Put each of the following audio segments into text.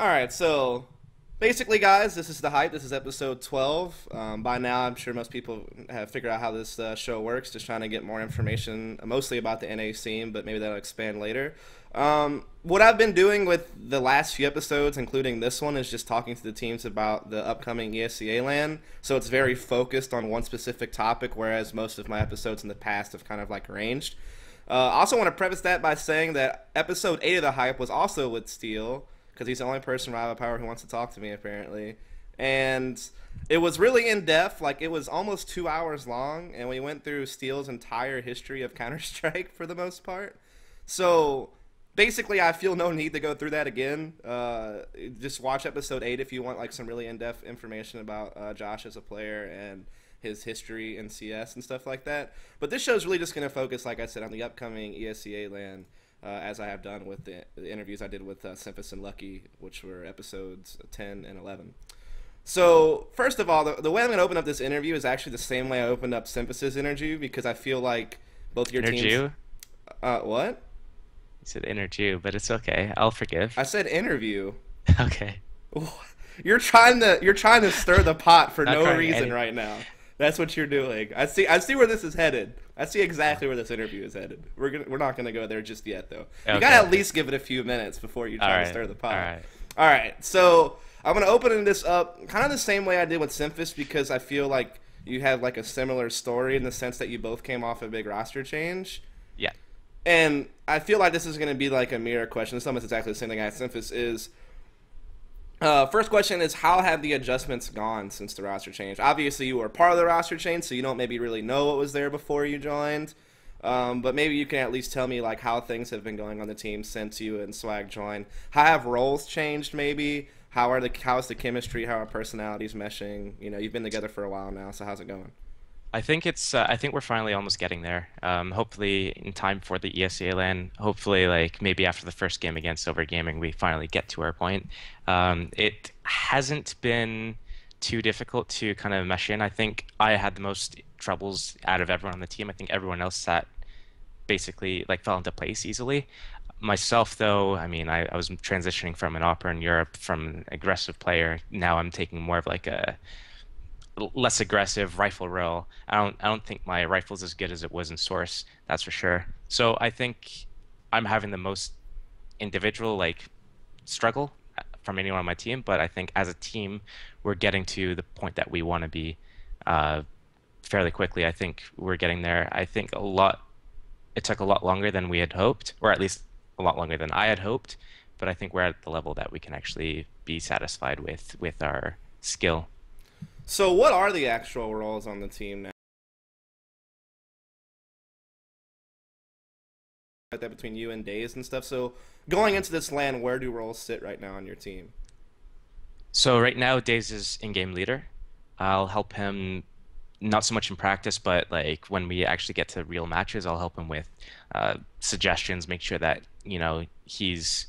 All right, so basically, guys, this is the hype. This is episode 12. By now, I'm sure most people have figured out how this show works. Just trying to get more information, mostly about the NA scene, but maybe that'll expand later. What I've been doing with the last few episodes, including this one, is just talking to the teams about the upcoming ESEA LAN. So it's very focused on one specific topic, whereas most of my episodes in the past have kind of like ranged. I also want to preface that by saying that episode 8 of the hype was also with Steel, because he's the only person in iBUYPOWER who wants to talk to me, apparently. And it was really in-depth. Like, it was almost 2 hours long, and we went through Steel's entire history of Counter-Strike for the most part. So, basically, I feel no need to go through that again. Just watch episode 8 if you want, like, some really in-depth information about Josh as a player and his history in CS and stuff like that. But this show is really just going to focus, like I said, on the upcoming ESEA LAN, as I have done with the interviews I did with Simphus and Lucky, which were episodes 10 and 11. So, first of all, the way I'm going to open up this interview is actually the same way I opened up Simphus's interview, because I feel like both your Interview? teams... What? You said interview, but it's okay. I'll forgive. I said interview. Okay. You're trying to stir the pot for Not no crying. reason right now. That's what you're doing. I see where this is headed. I see exactly where this interview is headed. We're not gonna go there just yet, though. You Okay, gotta at okay. least give it a few minutes before you try All to right. stir the pot. All right. All right. So I'm gonna open this up kind of the same way I did with Simphus, because I feel like you have like a similar story in the sense that you both came off a big roster change. Yeah. And I feel like this is going to be like a mirror question. It's almost exactly the same thing I asked Simphus is, first question is, how have the adjustments gone since the roster change? Obviously, you were part of the roster change, so you don't maybe really know what was there before you joined. But maybe you can at least tell me like how things have been going on the team since you and Swag joined. How have roles changed maybe? How's the chemistry? How are personalities meshing? You know, you've been together for a while now, so how's it going? I think it's. I think we're finally almost getting there. Hopefully in time for the ESEA LAN. Hopefully, like maybe after the first game against Gaming, we finally get to our point. It hasn't been too difficult to kind of mesh in. I think I had the most troubles out of everyone on the team. I think everyone else sat basically like fell into place easily. Myself, though, I mean, I was transitioning from an opera in Europe from an aggressive player. Now I'm taking more of like a less aggressive rifle role. I don't think my rifle's as good as it was in Source, that's for sure. So I think I'm having the most individual like struggle from anyone on my team, but I think as a team we're getting to the point that we want to be uh, fairly quickly. I think we're getting there. I think it took a lot longer than we had hoped, or at least a lot longer than I had hoped, but I think we're at the level that we can actually be satisfied with our skill. So what are the actual roles on the team now? Like that between you and Days and stuff. So going into this LAN, where do roles sit right now on your team? So right now, Daze is in-game leader. I'll help him not so much in practice, but like when we actually get to real matches, I'll help him with suggestions, make sure that he's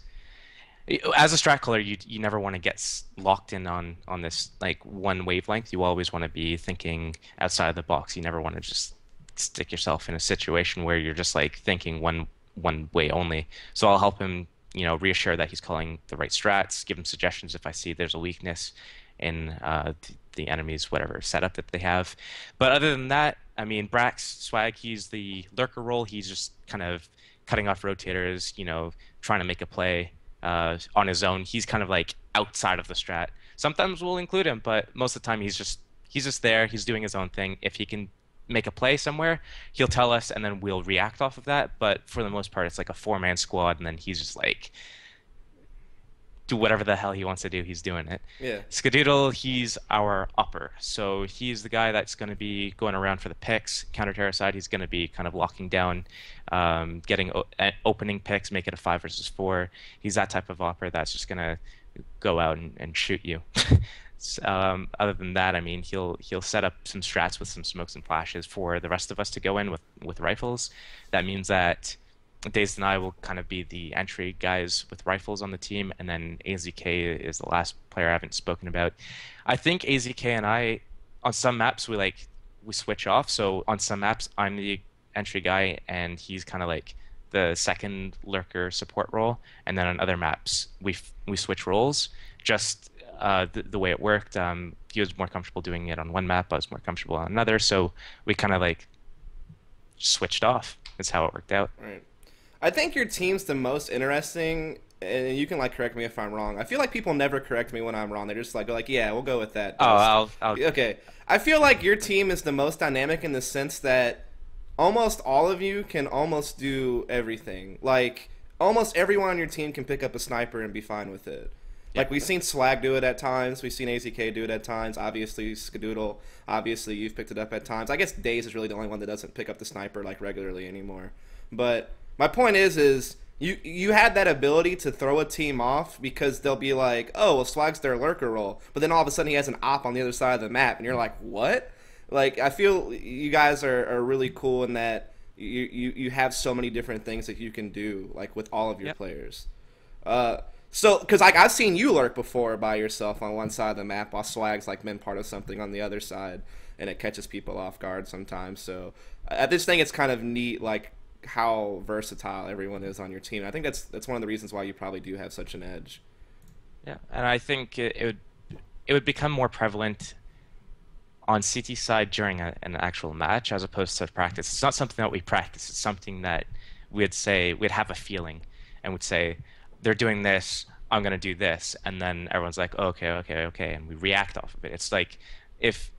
as a strat caller, you never want to get locked in on this like one wavelength. You always want to be thinking outside the box. You never want to just stick yourself in a situation where you're just like thinking one way only. So I'll help him, reassure that he's calling the right strats, give him suggestions if I see there's a weakness in the enemy's whatever setup that they have. But other than that, I mean, Brax Swag, he's the lurker role. He's just kind of cutting off rotators, trying to make a play on his own. He's kind of like outside of the strat. Sometimes we'll include him, but most of the time he's just there. He's doing his own thing. If he can make a play somewhere, he'll tell us, and then we'll react off of that. But for the most part, it's like a four-man squad, and then he's just like do whatever the hell he wants to do. He's doing it. Yeah. Skadoodle, he's our upper. So he's the guy that's going to be going around for the picks. Counter-terror side, he's going to be kind of locking down, getting opening picks, make it a 5 versus 4. He's that type of upper that's just going to go out and shoot you. Other than that, I mean, he'll set up some strats with some smokes and flashes for the rest of us to go in with rifles. That means that DaZeD and I will kind of be the entry guys with rifles on the team, and then AZK is the last player I haven't spoken about. I think AZK and I, on some maps, we switch off. So on some maps, I'm the entry guy, and he's kind of like the second lurker support role, and then on other maps we switch roles. Just the way it worked, he was more comfortable doing it on one map. I was more comfortable on another, so we kind of like switched off. That's how it worked out. Right. I think your team's the most interesting, and you can like correct me if I'm wrong. I feel like people never correct me when I'm wrong. They're just like, go like, yeah, we'll go with that. Oh, I'll Okay. I feel like your team is the most dynamic in the sense that almost all of you can almost do everything. Like almost everyone on your team can pick up a sniper and be fine with it. yeah. Like we've seen Swag do it at times, we've seen AZK do it at times. Obviously, Skadoodle. Obviously, you've picked it up at times. I guess Daze is really the only one that doesn't pick up the sniper like regularly anymore. But my point is you had that ability to throw a team off because they'll be like, oh, well, Swag's their lurker role, but then all of a sudden he has an op on the other side of the map, and you're like, what? Like I feel you guys are really cool in that you have so many different things that you can do like with all of your Yep. players. So, because like I've seen you lurk before by yourself on one side of the map while Swag's like been part of something on the other side, and it catches people off guard sometimes. So, I just think it's kind of neat, like how versatile everyone is on your team. I think that's one of the reasons why you probably do have such an edge. Yeah, and I think it would become more prevalent on CT side during an actual match as opposed to practice. It's not something that we practice. It's something that we'd have a feeling and would say they're doing this, I'm gonna do this, and then everyone's like, oh, okay, okay, okay, and we react off of it. It's like if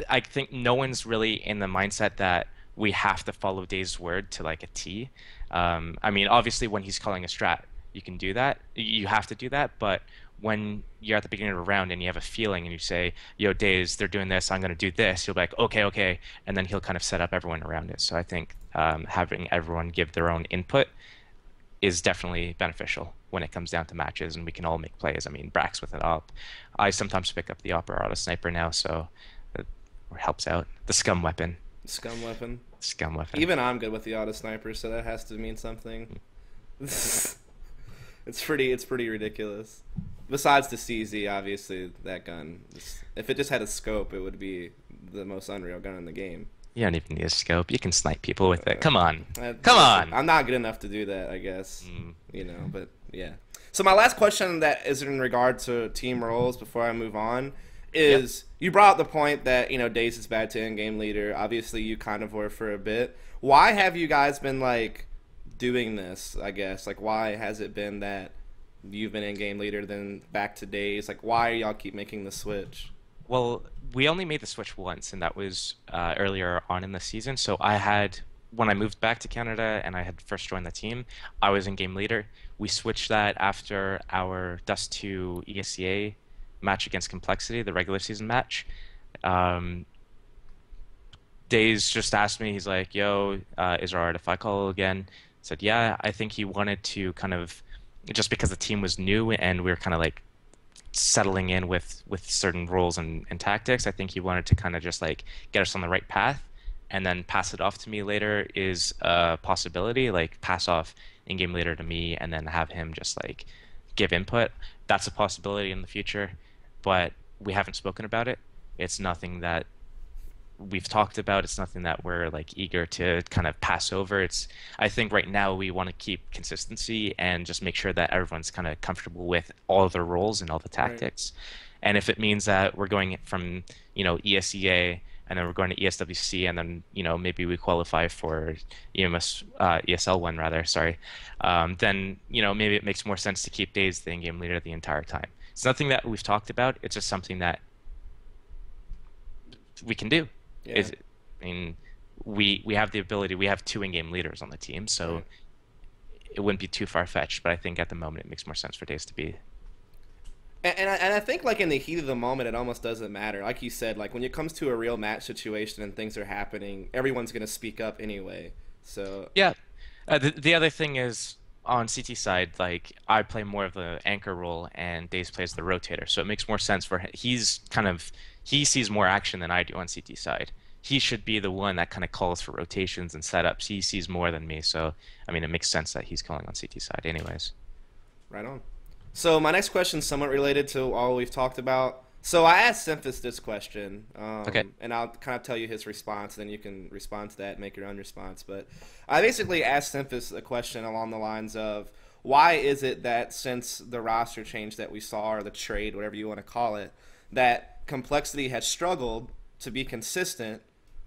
I think no one's really in the mindset that we have to follow Dave's word to like a T. I mean, obviously, when he's calling a strat, you can do that. You have to do that. But when you're at the beginning of a round and you have a feeling and you say, "Yo, Daze, they're doing this. I'm going to do this," he'll be like, "Okay, okay," and then he'll kind of set up everyone around it. So I think having everyone give their own input is definitely beneficial when it comes down to matches, and we can all make plays. I mean, Brax with an op. I sometimes pick up the op or auto sniper now, so it helps out. The scum weapon. Scum weapon. Scum weapon. Even I'm good with the auto sniper, so that has to mean something. It's pretty ridiculous. Besides the CZ, obviously that gun. If it just had a scope, it would be the most unreal gun in the game. You don't even need a scope. You can snipe people with it. Come on. I- Come on. I'm not good enough to do that, I guess. Mm. You know, but yeah. So my last question that is in regard to team roles before I move on is you brought up the point that, you know, Daze is bad to in-game leader. Obviously, you kind of were for a bit. Why have you guys been, like, doing this, I guess? Like, why has it been that you've been in-game leader then back to Daze? Like, why y'all keep making the switch? Well, we only made the switch once, and that was earlier on in the season. So when I moved back to Canada and I had first joined the team, I was in game leader. We switched that after our Dust 2 ESEA match against Complexity, the regular season match. Daze just asked me, he's like, yo, is it alright if I call again? I said, yeah. I think he wanted to kind of, just because the team was new and we were kind of like settling in with certain roles and tactics, I think he wanted to kind of just like get us on the right path and then pass it off to me later is a possibility, like pass off in-game later to me and then have him just like give input. That's a possibility in the future, but we haven't spoken about it. It's nothing that we've talked about. It's nothing that we're like eager to kind of pass over. I think right now we want to keep consistency and just make sure that everyone's kind of comfortable with all of their roles and all the tactics. Right. And if it means that we're going from, ESEA and then we're going to ESWC and then, maybe we qualify for ESL ONE rather, sorry. Then, maybe it makes more sense to keep DaZeD the in-game leader the entire time. It's nothing that we've talked about. It's just something that we can do. Yeah. We have the ability. We have 2 in-game leaders on the team, so Right. It wouldn't be too far-fetched. But I think at the moment it makes more sense for DaZeD to be. And I think like in the heat of the moment, it almost doesn't matter. Like you said, like when it comes to a real match situation and things are happening, everyone's gonna speak up anyway. So Yeah. The other thing is on CT side, like I play more of the anchor role and DaZeD plays the rotator, so it makes more sense for him. He sees more action than I do on CT side. He should be the one that kind of calls for rotations and setups. He sees more than me, so I mean it makes sense that he's calling on CT side anyways. right on. So my next question is somewhat related to all we've talked about. So I asked Simphus this question, Okay. and I'll kind of tell you his response, and then you can respond to that and make your own response. But I basically asked Simphus a question along the lines of, why is it that since the roster change that we saw, or the trade, whatever you want to call it, that Complexity has struggled to be consistent,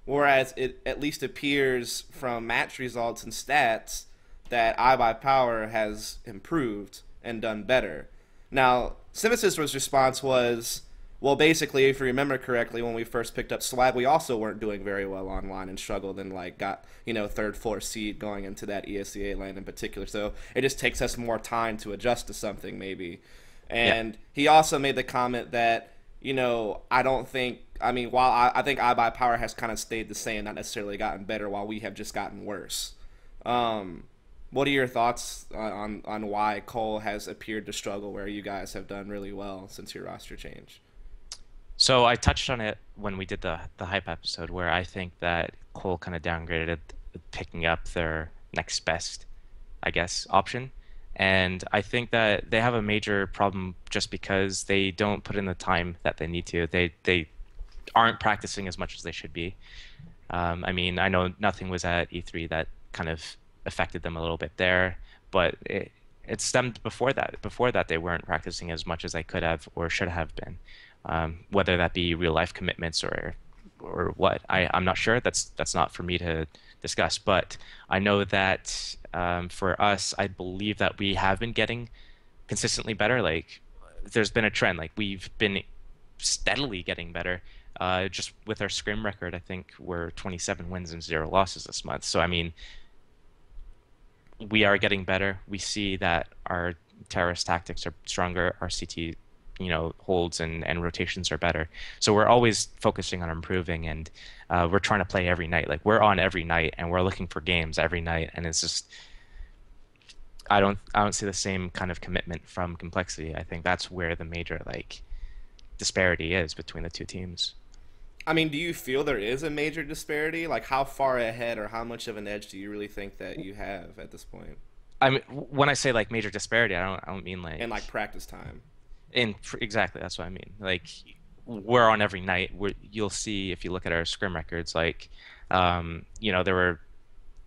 whereas it at least appears from match results and stats that iBUYPOWER has improved and done better. Now, Simphus's response was, well, basically, if you remember correctly, when we first picked up Swag, we also weren't doing very well online and struggled and like got third, fourth seed going into that ESEA LAN in particular. So it just takes us more time to adjust to something maybe. Yeah. And he also made the comment that I don't think. I mean, while I think iBUYPOWER has kind of stayed the same, not necessarily gotten better, while we have just gotten worse. What are your thoughts on why Cole has appeared to struggle where you guys have done really well since your roster change? So I touched on it when we did the hype episode, where I think that Cole kind of downgraded picking up their next best, I guess, option. And I think that they have a major problem just because they don't put in the time that they need to. They aren't practicing as much as they should be. I mean, I know nothing was at E3 that kind of affected them a little bit there, but it stemmed before that. Before that, they weren't practicing as much as they could have or should have been. Whether that be real life commitments or what, I'm not sure. That's not for me to discuss. But I know that for us, I believe that we have been getting consistently better. Like there's been a trend. Like we've been steadily getting better. Just with our scrim record, I think we're 27 wins and 0 losses this month. So I mean, we are getting better. We see that our terrorist tactics are stronger. Our CT holds and rotations are better. So we're always focusing on improving, and we're trying to play every night. Like we're on every night, and we're looking for games every night. And it's just, I don't see the same kind of commitment from Complexity. I think that's where the major like disparity is between the two teams. I mean, do you feel there is a major disparity? Like, how far ahead or how much of an edge do you really think that you have at this point? I mean, when I say like major disparity, I don't mean And like like practice time. exactly, that's what I mean. Like we're on every night. You'll see if you look at our scrim records, like there were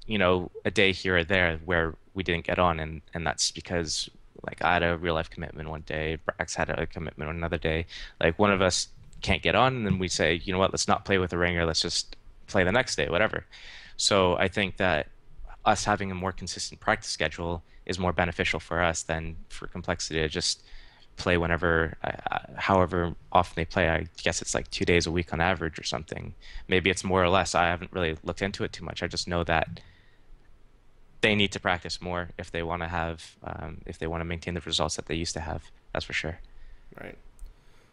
a day here or there where we didn't get on, and that's because like I had a real life commitment one day, Brax had a commitment on another day. Like one of us can't get on, and then we say, you know what, let's not play with the ringer, let's just play the next day, whatever. So I think that us having a more consistent practice schedule is more beneficial for us than for Complexity to just play whenever, however often they play. I guess it's like 2 days a week on average or something. Maybe it's more or less. I haven't really looked into it too much. I just know that they need to practice more if they want to have, if they want to maintain the results that they used to have. That's for sure. Right.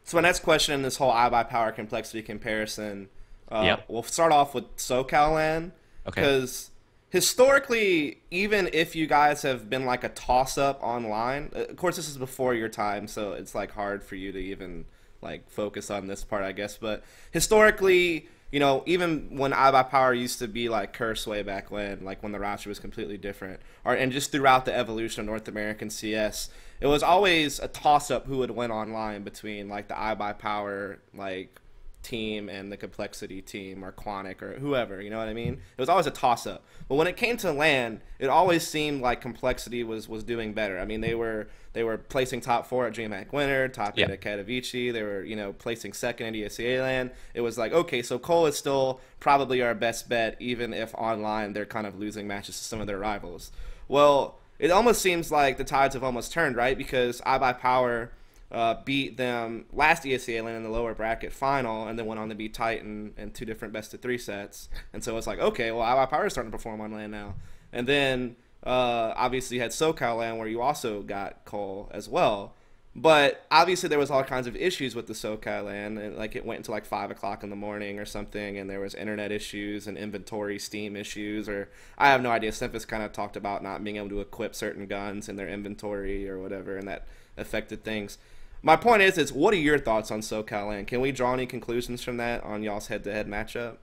So my next question in this whole iBUYPOWER Complexity comparison, Yep. we'll start off with SoCal LAN, Okay. because historically, even if you guys have been like a toss-up online, of course this is before your time, so it's like hard for you to even like focus on this part, I guess. But historically, even when iBUYPOWER used to be like Curse way back when, like when the roster was completely different, and just throughout the evolution of North American CS, it was always a toss-up who would win online between like the iBUYPOWER like team and the Complexity team, or Quanic, or whoever, you know what I mean? It was always a toss-up. But when it came to LAN, it always seemed like Complexity was doing better. I mean, they were placing top 4 at DreamHack Winter, top 8 Yeah. at Katowice. They were placing second at ESEA LAN. It was like, okay, so Cole is still probably our best bet, even if online they're kind of losing matches to some of their rivals. Well, it almost seems like the tides have almost turned, right? Because iBUYPOWER beat them last ESEA LAN in the lower bracket final, and then went on to beat Titan in 2 different best-of-3 sets. And so it's like, okay, well, iBUYPOWER is starting to perform on LAN now. And then obviously you had SoCal LAN, where you also got Cole as well. But obviously there was all kinds of issues with the SoCal LAN, and like it went into like 5 o'clock in the morning or something, and there was internet issues and inventory Steam issues, or I have no idea. Simphus kind of talked about not being able to equip certain guns in their inventory or whatever, and that affected things. My point is what are your thoughts on SoCal LAN? Can we draw any conclusions from that on y'all's head-to-head matchup?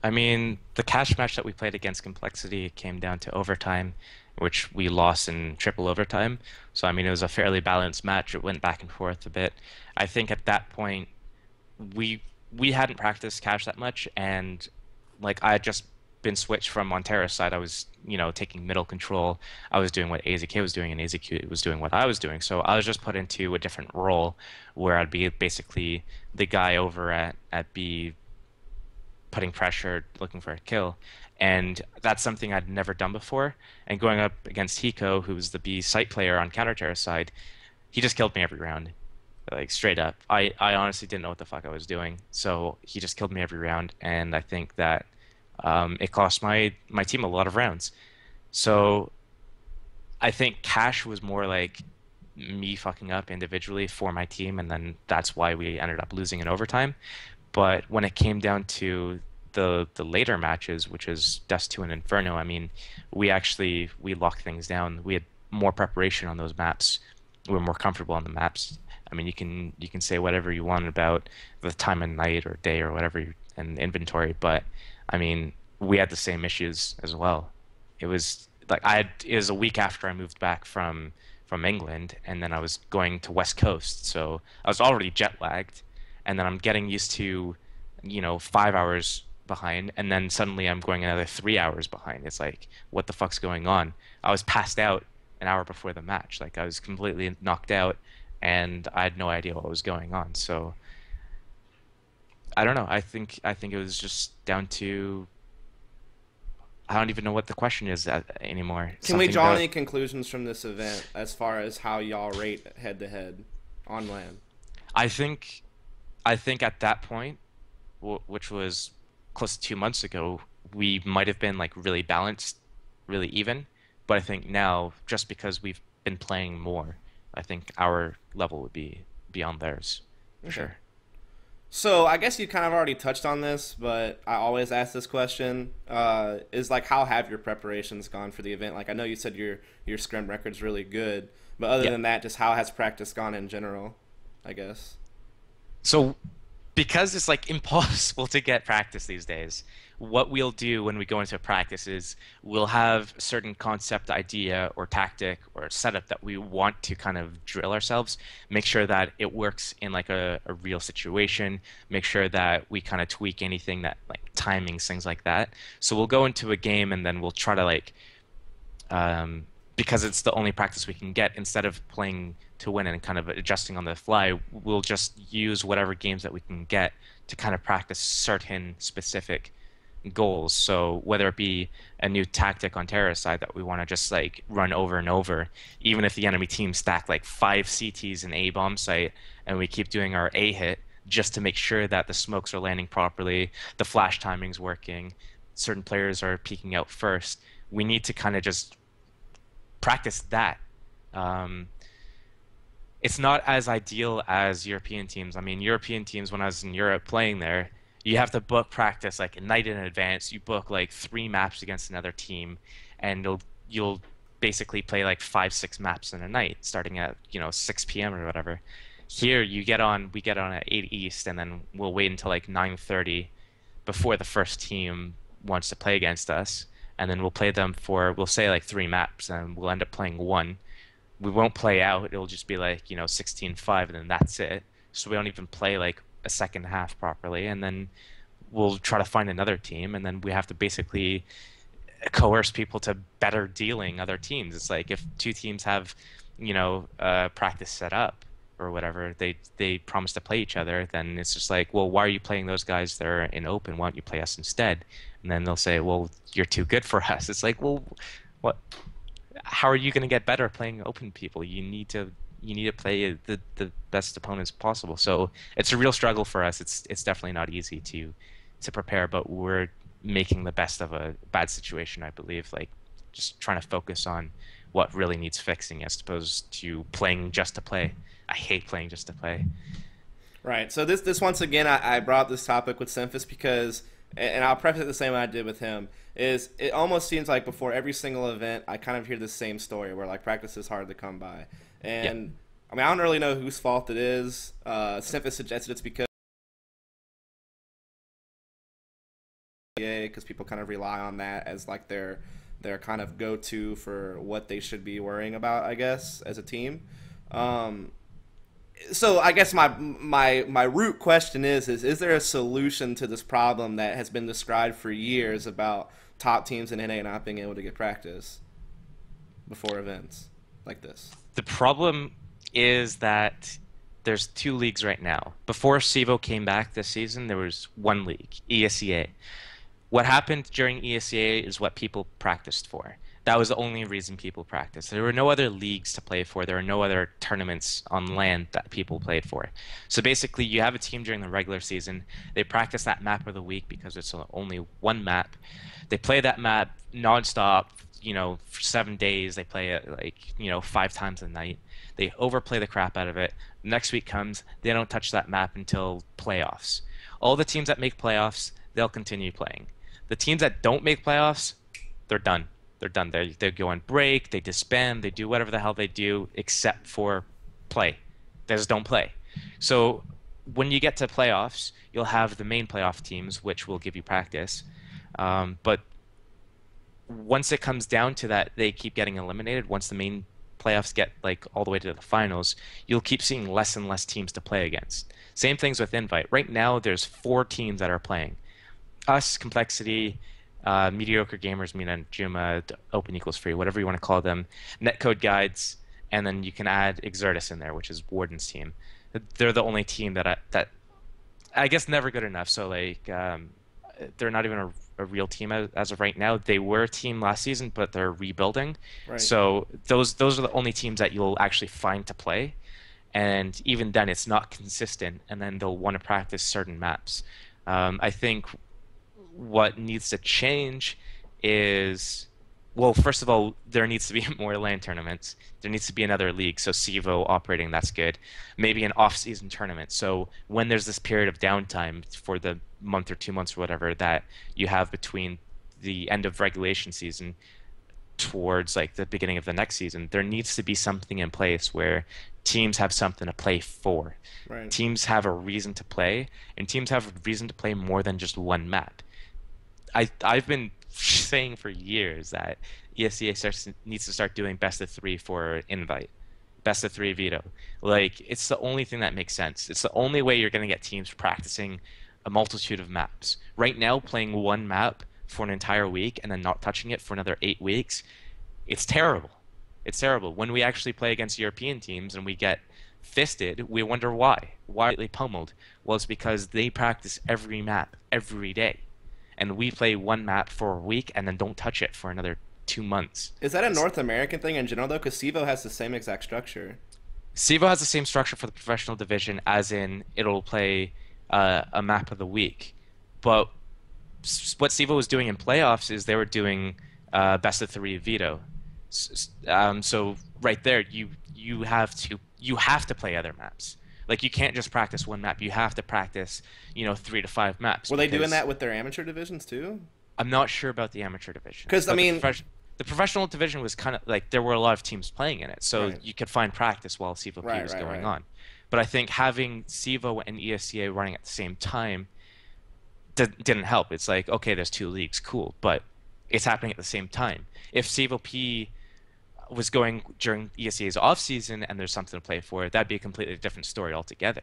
I mean, the cash match that we played against Complexity came down to overtime, which we lost in triple overtime. So I mean, it was a fairly balanced match. It went back and forth a bit. I think at that point we we hadn't practiced cash that much, and like I had just been switched from Montera's side. I was, taking middle control. I was doing what AZK was doing, and AZK was doing what I was doing. So I was just put into a different role where I'd be basically the guy over at B putting pressure, looking for a kill. And that's something I'd never done before. And going up against Hiko, who's the B site player on counter terror side, he just killed me every round. Like straight up. I honestly didn't know what the fuck I was doing. So he just killed me every round, and I think that it cost my team a lot of rounds. So I think Cash was more like me fucking up individually for my team, and then that's why we ended up losing in overtime. But when it came down to the later matches, which is Dust 2 and Inferno, I mean, we locked things down. We had more preparation on those maps. We were more comfortable on the maps. I mean, you can say whatever you want about the time of night or day or whatever and inventory, but I mean, we had the same issues as well. It was like it was a week after I moved back from England, and then I was going to West Coast, so I was already jet lagged, and then I'm getting used to, 5 hours behind, and then suddenly I'm going another 3 hours behind. It's like, what the fuck's going on? I was passed out an hour before the match. Like I was completely knocked out, and I had no idea what was going on. So I don't know. I think it was just down to I don't even know what the question is anymore. Can we Something draw about any conclusions from this event as far as how y'all rate head to head on land? I think I think at that point, which was close to 2 months ago, we might have been like really balanced, really even. But I think now, just because we've been playing more, I think our level would be beyond theirs for Okay. sure. So I guess you kind of already touched on this, but I always ask this question: is like how have your preparations gone for the event? Like I know you said your scrim record's really good, but other Yeah. than that, just how has practice gone in general? I guess. So because it's like impossible to get practice these days, what we'll do when we go into practice is we'll have a certain concept idea or tactic or setup that we want to kind of drill ourselves, make sure that it works in like a real situation, make sure that we kind of tweak anything that like timings, things like that. So we'll go into a game and then we'll try to like because it's the only practice we can get, instead of playing to win and kind of adjusting on the fly, we'll just use whatever games that we can get to kind of practice certain specific goals. So whether it be a new tactic on Terra's side that we want to just like run over and over, even if the enemy team stack like 5 CTs in A bomb site and we keep doing our A hit just to make sure that the smokes are landing properly, the flash timing's working, certain players are peeking out first. We need to kind of just practice that. Um, it's not as ideal as European teams. I mean, European teams, when I was in Europe playing there, you have to book practice like a night in advance. You book like 3 maps against another team, and you'll basically play like 5, 6 maps in a night, starting at 6 p.m. or whatever. Here, we get on at 8 East, and then we'll wait until like 9:30 before the first team wants to play against us, and then we'll play them for we'll say like 3 maps, and we'll end up playing one. We won't play out. It'll just be like 16-5, and then that's it. So we don't even play like a second half properly, and then we'll try to find another team, and then we have to basically coerce people to better dealing other teams. It's like if two teams have practice set up or whatever, they promise to play each other, then it's just like, well, why are you playing those guys that are in open? Why don't you play us instead? And then they'll say, well, you're too good for us. It's like, well, what? How are you going to get better playing open people? You need to play the best opponents possible. So it's a real struggle for us. It's definitely not easy to prepare, but we're making the best of a bad situation, I believe. Like just trying to focus on what really needs fixing as opposed to playing just to play. I hate playing just to play. Right. So this once again, I brought up this topic with Semphis because, and I'll preface it the same way I did with him. Is it almost seems like before every single event, I kind of hear the same story where like practice is hard to come by, Yeah. and I mean I don't really know whose fault it is. Semphis suggested it's because people kind of rely on that as like their their kind of go-to for what they should be worrying about, I guess, as a team. Um, so I guess my root question is there a solution to this problem that has been described for years about top teams in NA not being able to get practice before events like this? The problem is that there's two leagues right now. Before SIVO came back this season, there was one league, ESEA. What happened during ESEA is what people practiced for. That was the only reason people practiced. There were no other leagues to play for. There were no other tournaments on land that people played for. So basically, you have a team during the regular season. They practice that map of the week because it's only one map. They play that map nonstop, for 7 days. They play it like, 5 times a night. They overplay the crap out of it. Next week comes, they don't touch that map until playoffs. All the teams that make playoffs, they'll continue playing. The teams that don't make playoffs, they're done. They're done. They go on break, they disband, they do whatever the hell they do except for play. They just don't play. So when you get to playoffs, you'll have the main playoff teams, which will give you practice. But once it comes down to that, they keep getting eliminated. Once the main playoffs get like all the way to the finals, you'll keep seeing less and less teams to play against. Same things with Invite. Right now, there's 4 teams that are playing. Us, Complexity, Mediocre Gamers, Mina and Juma, Open Equals Free, whatever you want to call them, Netcode Guides, and then you can add Exertus in there, which is Warden's team. They're the only team that I guess never good enough. So like they're not even a real team as of right now. They were a team last season, but they're rebuilding. Right. So those are the only teams that you'll actually find to play. And even then, it's not consistent, and then they'll want to practice certain maps. I think what needs to change is, well, first of all, there needs to be more LAN tournaments. There needs to be another league, so SIVO operating, that's good. Maybe an off-season tournament. So when there's this period of downtime for the month or 2 months or whatever that you have between the end of regulation season towards like the beginning of the next season, there needs to be something in place where teams have something to play for. Right. Teams have a reason to play, and teams have a reason to play more than just one map. I've been saying for years that ESEA needs to start doing best of 3 for Invite, best of 3 veto. Like, it's the only thing that makes sense. It's the only way you're going to get teams practicing a multitude of maps. Right now, playing one map for an entire week and then not touching it for another 8 weeks, it's terrible. It's terrible. When we actually play against European teams and we get fisted, we wonder why. Why are they pummeled? Well, it's because they practice every map every day. And we play one map for a week and then don't touch it for another 2 months. Is that a North American thing in general, though? Because SIVO has the same exact structure. SIVO has the same structure for the professional division, as in it'll play a map of the week. But what SIVO was doing in playoffs is they were doing best of 3 veto. So right there, you have to play other maps. Like, you can't just practice one map. You have to practice, 3 to 5 maps. Were they doing that with their amateur divisions too? I'm not sure about the amateur division. Because I mean, the professional division was kind of like there were a lot of teams playing in it, so right. you could find practice while CVOP was going on. But I think having SIVO and ESEA running at the same time didn't help. It's like, okay, there's 2 leagues, cool, but it's happening at the same time. If CVOP was going during ESEA's off season and there's something to play for, that'd be a completely different story altogether.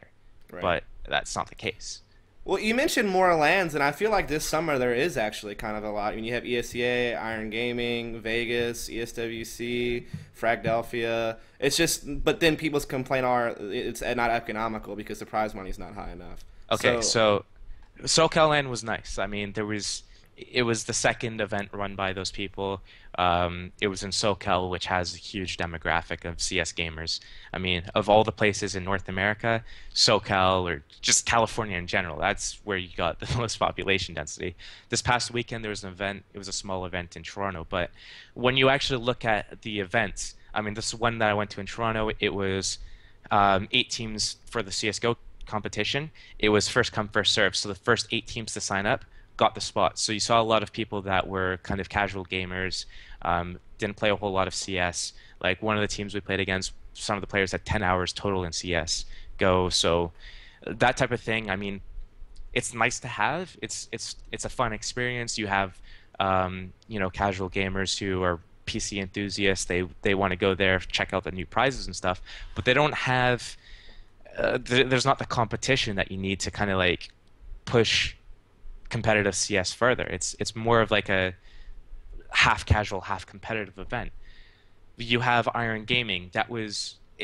Right. But that's not the case. Well, you mentioned more LANs, and I feel like this summer there is actually kind of a lot. I mean, you have ESEA, Irongaming, Vegas, ESWC, Fragdelphia. It's just, but then people's complaint are it's not economical because the prize money's not high enough. Okay, so SoCal LAN was nice. I mean, it was the second event run by those people. It was in SoCal, which has a huge demographic of CS gamers. I mean, of all the places in North America, SoCal, or just California in general, that's where you got the most population density. This past weekend, there was an event. It was a small event in Toronto. But when you actually look at the events, I mean, this one that I went to in Toronto, it was 8 teams for the CSGO competition. It was first come, first serve. So the first 8 teams to sign up got the spot. So you saw a lot of people that were kind of casual gamers, didn't play a whole lot of CS. Like, one of the teams we played against, some of the players had 10 hours total in CS go. So that type of thing, I mean, it's nice to have. It's a fun experience. You have casual gamers who are PC enthusiasts. They want to go there, check out the new prizes and stuff, but they don't have. There's not the competition that you need to kind of like push competitive CS further. It's more of like a half casual, half competitive event. You have Irongaming.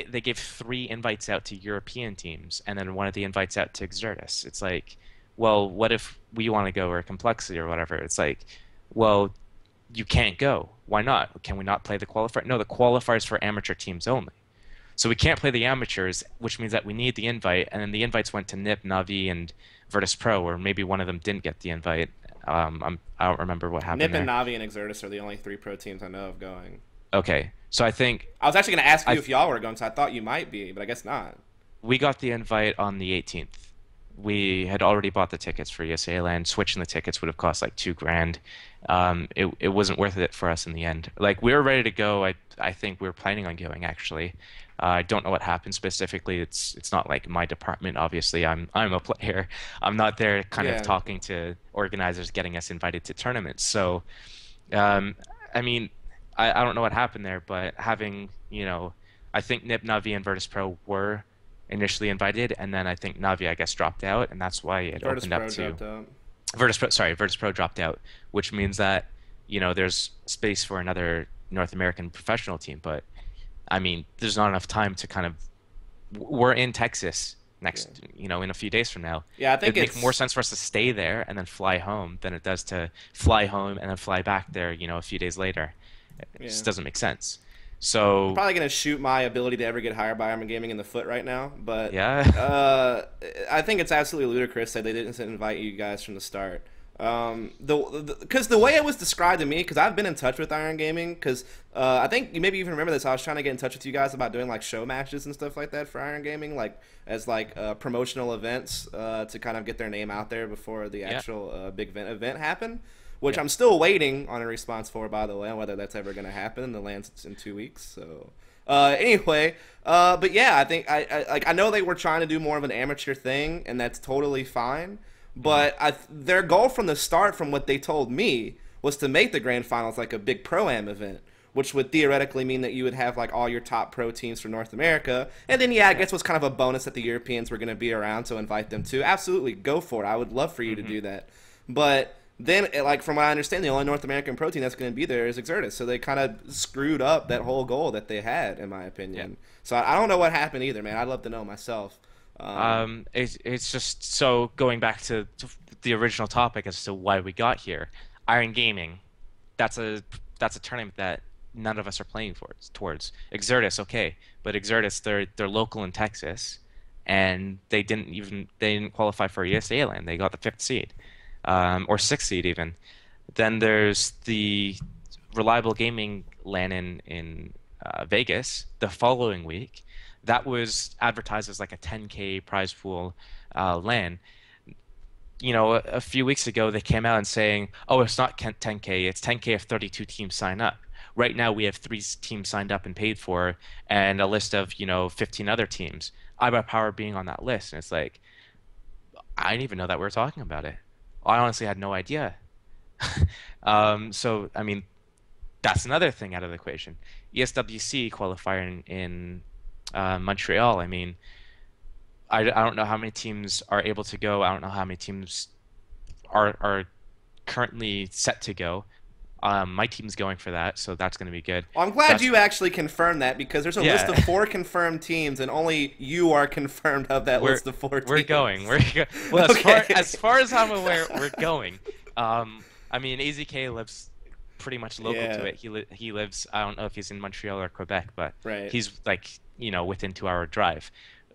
They gave 3 invites out to European teams, and then one of the invites out to Exertus. It's like, well, what if we want to go, or Complexity or whatever? It's like, well, you can't go. Why not? Can we not play the qualifier? No, the qualifiers for amateur teams only. So we can't play the amateurs, which means that we need the invite, and then the invites went to Nip, Navi, and Virtus Pro, or maybe one of them didn't get the invite. I don't remember what happened Nip there. and Navi and Exertus are the only 3 pro teams I know of going. Okay, so I think I was actually going to ask you I if y'all were going, so I thought you might be, but I guess not. we got the invite on the 18th. We had already bought the tickets for ESA LAN. Switching the tickets would have cost like 2 grand. It wasn't worth it for us in the end. Like we were ready to go. I think we were planning on going actually. I don't know what happened specifically. It's not like my department. Obviously, I'm a player. I'm not there kind of Yeah. talking to organizers, getting us invited to tournaments. So, um, I mean, I don't know what happened there, but I think Nip, Navi, and Virtus Pro were initially invited, and then I think Navi, I guess, dropped out, and that's why it Virtus opened up Pro to dropped out. Virtus Pro dropped out, which means that, there's space for another North American professional team, but I mean, there's not enough time to kind of. We're in Texas next, in a few days from now. Yeah, I think It'd make more it's sense for us to stay there and then fly home than it does to fly home and then fly back there, a few days later. It yeah. just doesn't make sense. I'm So, probably gonna shoot my ability to ever get hired by Irongaming in the foot right now, but yeah. I think it's absolutely ludicrous that they didn't invite you guys from the start. Because the way it was described to me, because I've been in touch with Irongaming, because I think you maybe even remember this. I was trying to get in touch with you guys about doing like show matches and stuff like that for Irongaming, like as like promotional events to kind of get their name out there before the Yeah. actual big event happened. Which Yeah. I'm still waiting on a response for, by the way, on whether that's ever going to happen. The land's in 2 weeks, so anyway, but yeah, I think I know they were trying to do more of an amateur thing, and that's totally fine. Mhm. But their goal from the start, from what they told me, was to make the grand finals like a big pro-am event, which would theoretically mean that you would have like all your top pro teams from North America, and then yeah, I Yeah. guess was kind of a bonus that the Europeans were going to be around to invite them to. Absolutely, go for it. I would love for you to Mhm. do that, but. Then, like from what I understand, the only North American pro team that's going to be there is Exertus. So they kind of screwed up that whole goal that they had, in my Yeah. opinion. So I don't know what happened either, man. I'd love to know myself. It's just so going back to the original topic as to why we got here. Iron Gaming, that's a that's a tournament that none of us are playing for towards. Exertus, okay, but Exertus, they're local in Texas, and they didn't qualify for ESA LAN. They got the 5th seed, or 6th seed even. Then there's the Reliable Gaming LAN in Vegas the following week. That was advertised as like a 10K prize pool LAN. A few weeks ago they came out and saying, "Oh, it's not 10K, it's 10K if 32 teams sign up." Right now we have 3 teams signed up and paid for, and a list of 15 other teams. iBUYPOWER being on that list, and it's like I didn't even know that we were talking about it. I honestly had no idea. So I mean, that's another thing out of the equation. ESWC qualifier in Montreal. I mean, I don't know how many teams are able to go. I don't know how many teams are currently set to go. My team's going for that, so that's going to be good. Well, I'm glad That's you actually confirmed that because there's a list of yeah. 4 confirmed teams, and only you are confirmed of that We're list of 4 we're teams. going. Well, Okay. as far as I'm aware, we're going. I mean, AZK lives pretty much local to Yeah. it. He lives. I don't know if he's in Montreal or Quebec, but Right. he's like within 2 hour drive.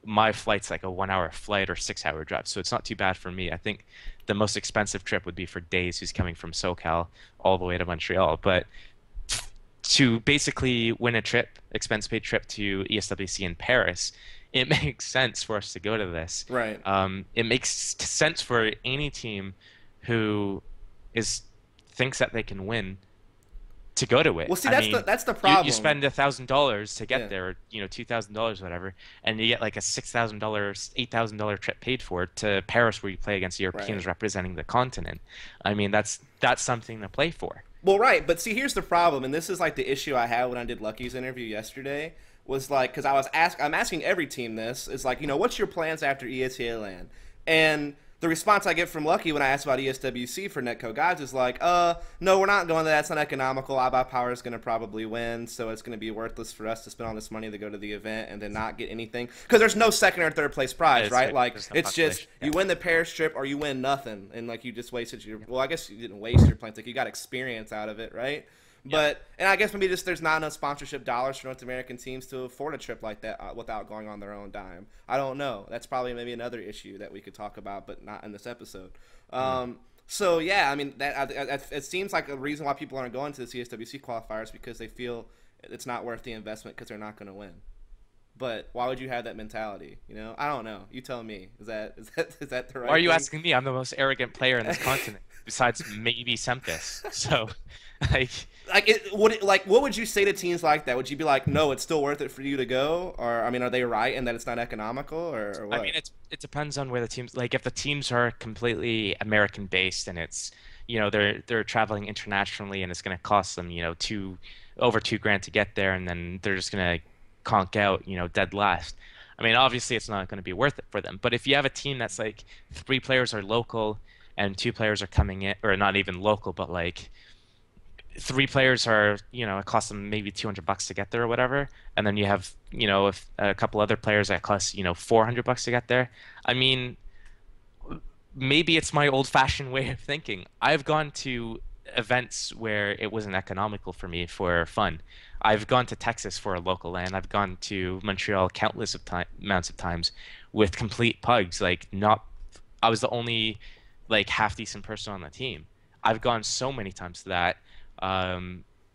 My flight's like a 1 hour flight or 6 hour drive, so it's not too bad for me. I think the most expensive trip would be for Days, who's coming from SoCal all the way to Montreal. But to basically win a trip, expense paid trip to ESWC in Paris, it makes sense for us to go to this. Right. It makes sense for any team who is thinks that they can win to go to it. Well, see, I mean, that's the you problem. spend $1,000 to Yeah, get there, or $2,000, whatever, and you get like a $6,000, $8,000 trip paid for to Paris, where you play against right. Europeans representing the continent. I mean, that's something to play for. Well, right, but see, here's the problem, and this is like the issue I had when I did Lucky's interview yesterday. Was like, because I'm asking every team this. Is like, what's your plans after ESL LAN? And the response I get from Lucky when I ask about ESWC for Netco guys is like, no, we're not going to that. It's not economical. iBUYPOWER is going to probably win, so it's going to be worthless for us to spend all this money to go to the event and then not get anything. Because there's no second or third place prize, right? Like, There's no it's just, population. Yeah. you win the Paris trip or you win nothing. And, like, you just wasted your, well, I guess you didn't waste your points. Like, you got experience out of it, right? Yeah. But and I guess maybe just there's not enough sponsorship dollars for North American teams to afford a trip like that without going on their own dime. I don't know. That's probably maybe another issue that we could talk about, but not in this episode. Mm. So yeah, I mean it seems like a reason why people aren't going to the CSWC qualifiers because they feel it's not worth the investment because they're not going to win. But why would you have that mentality? I don't know. You tell me. Is that the right Why are you thing? asking me? I'm the most arrogant player in this continent, besides maybe Semptis. So, like, What would you say to teams like that? Would you be like, no, it's still worth it for you to go, or I mean, are they right in that it's not economical, or I mean, what? it depends on where the teams, like, if the teams are completely American based and it's, they're traveling internationally and it's going to cost them, over 2 grand to get there, and then they're just going to conk out, dead last. I mean, obviously it's not going to be worth it for them. But if you have a team that's like 3 players are local and 2 players are coming in, or not even local, but like 3 players are, it costs them maybe $200 to get there or whatever, and then you have, if a couple other players that cost, $400 to get there. I mean, maybe it's my old-fashioned way of thinking. I've gone to events where it wasn't economical for me for fun. I've gone to Texas for a local LAN. I've gone to Montreal countless of amounts of times with complete pugs. Like, not, I was the only like half decent person on the team. I've gone so many times to that,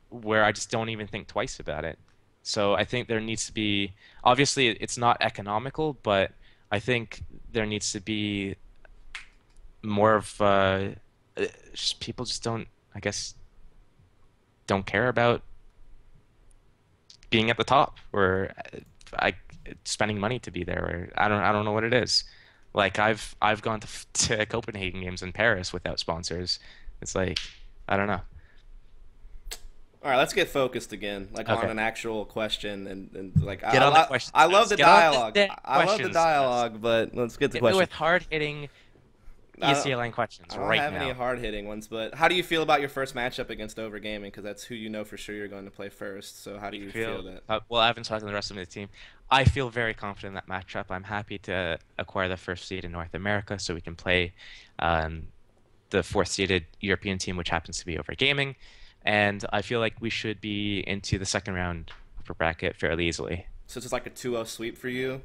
where I just don't even think twice about it. So I think there needs to be, obviously it's not economical, but I think there needs to be more of just people just don't, I guess, don't care about being at the top, or I spending money to be there, or I don't know what it is. Like, I've gone to Copenhagen games in Paris without sponsors. It's like, I don't know. All right, let's get focused again, like on Okay. an actual question, and like Get on the questions, I love guys. the Get on the dialogue. damn I love the questions, guys. dialogue, but let's get the Hit me question. with hard-hitting I don't, ESEA LAN questions I don't right have any now. hard hitting ones, but how do you feel about your first matchup against Overgaming? Because that's who you know for sure you're going to play first. So how do You you feel feel, that? well, I haven't talked to the rest of the team. I feel very confident in that matchup. I'm happy to acquire the first seed in North America so we can play um, the fourth seeded European team, which happens to be Overgaming. And I feel like we should be into the second round upper bracket fairly easily. So it's just like a 2-0 sweep for you,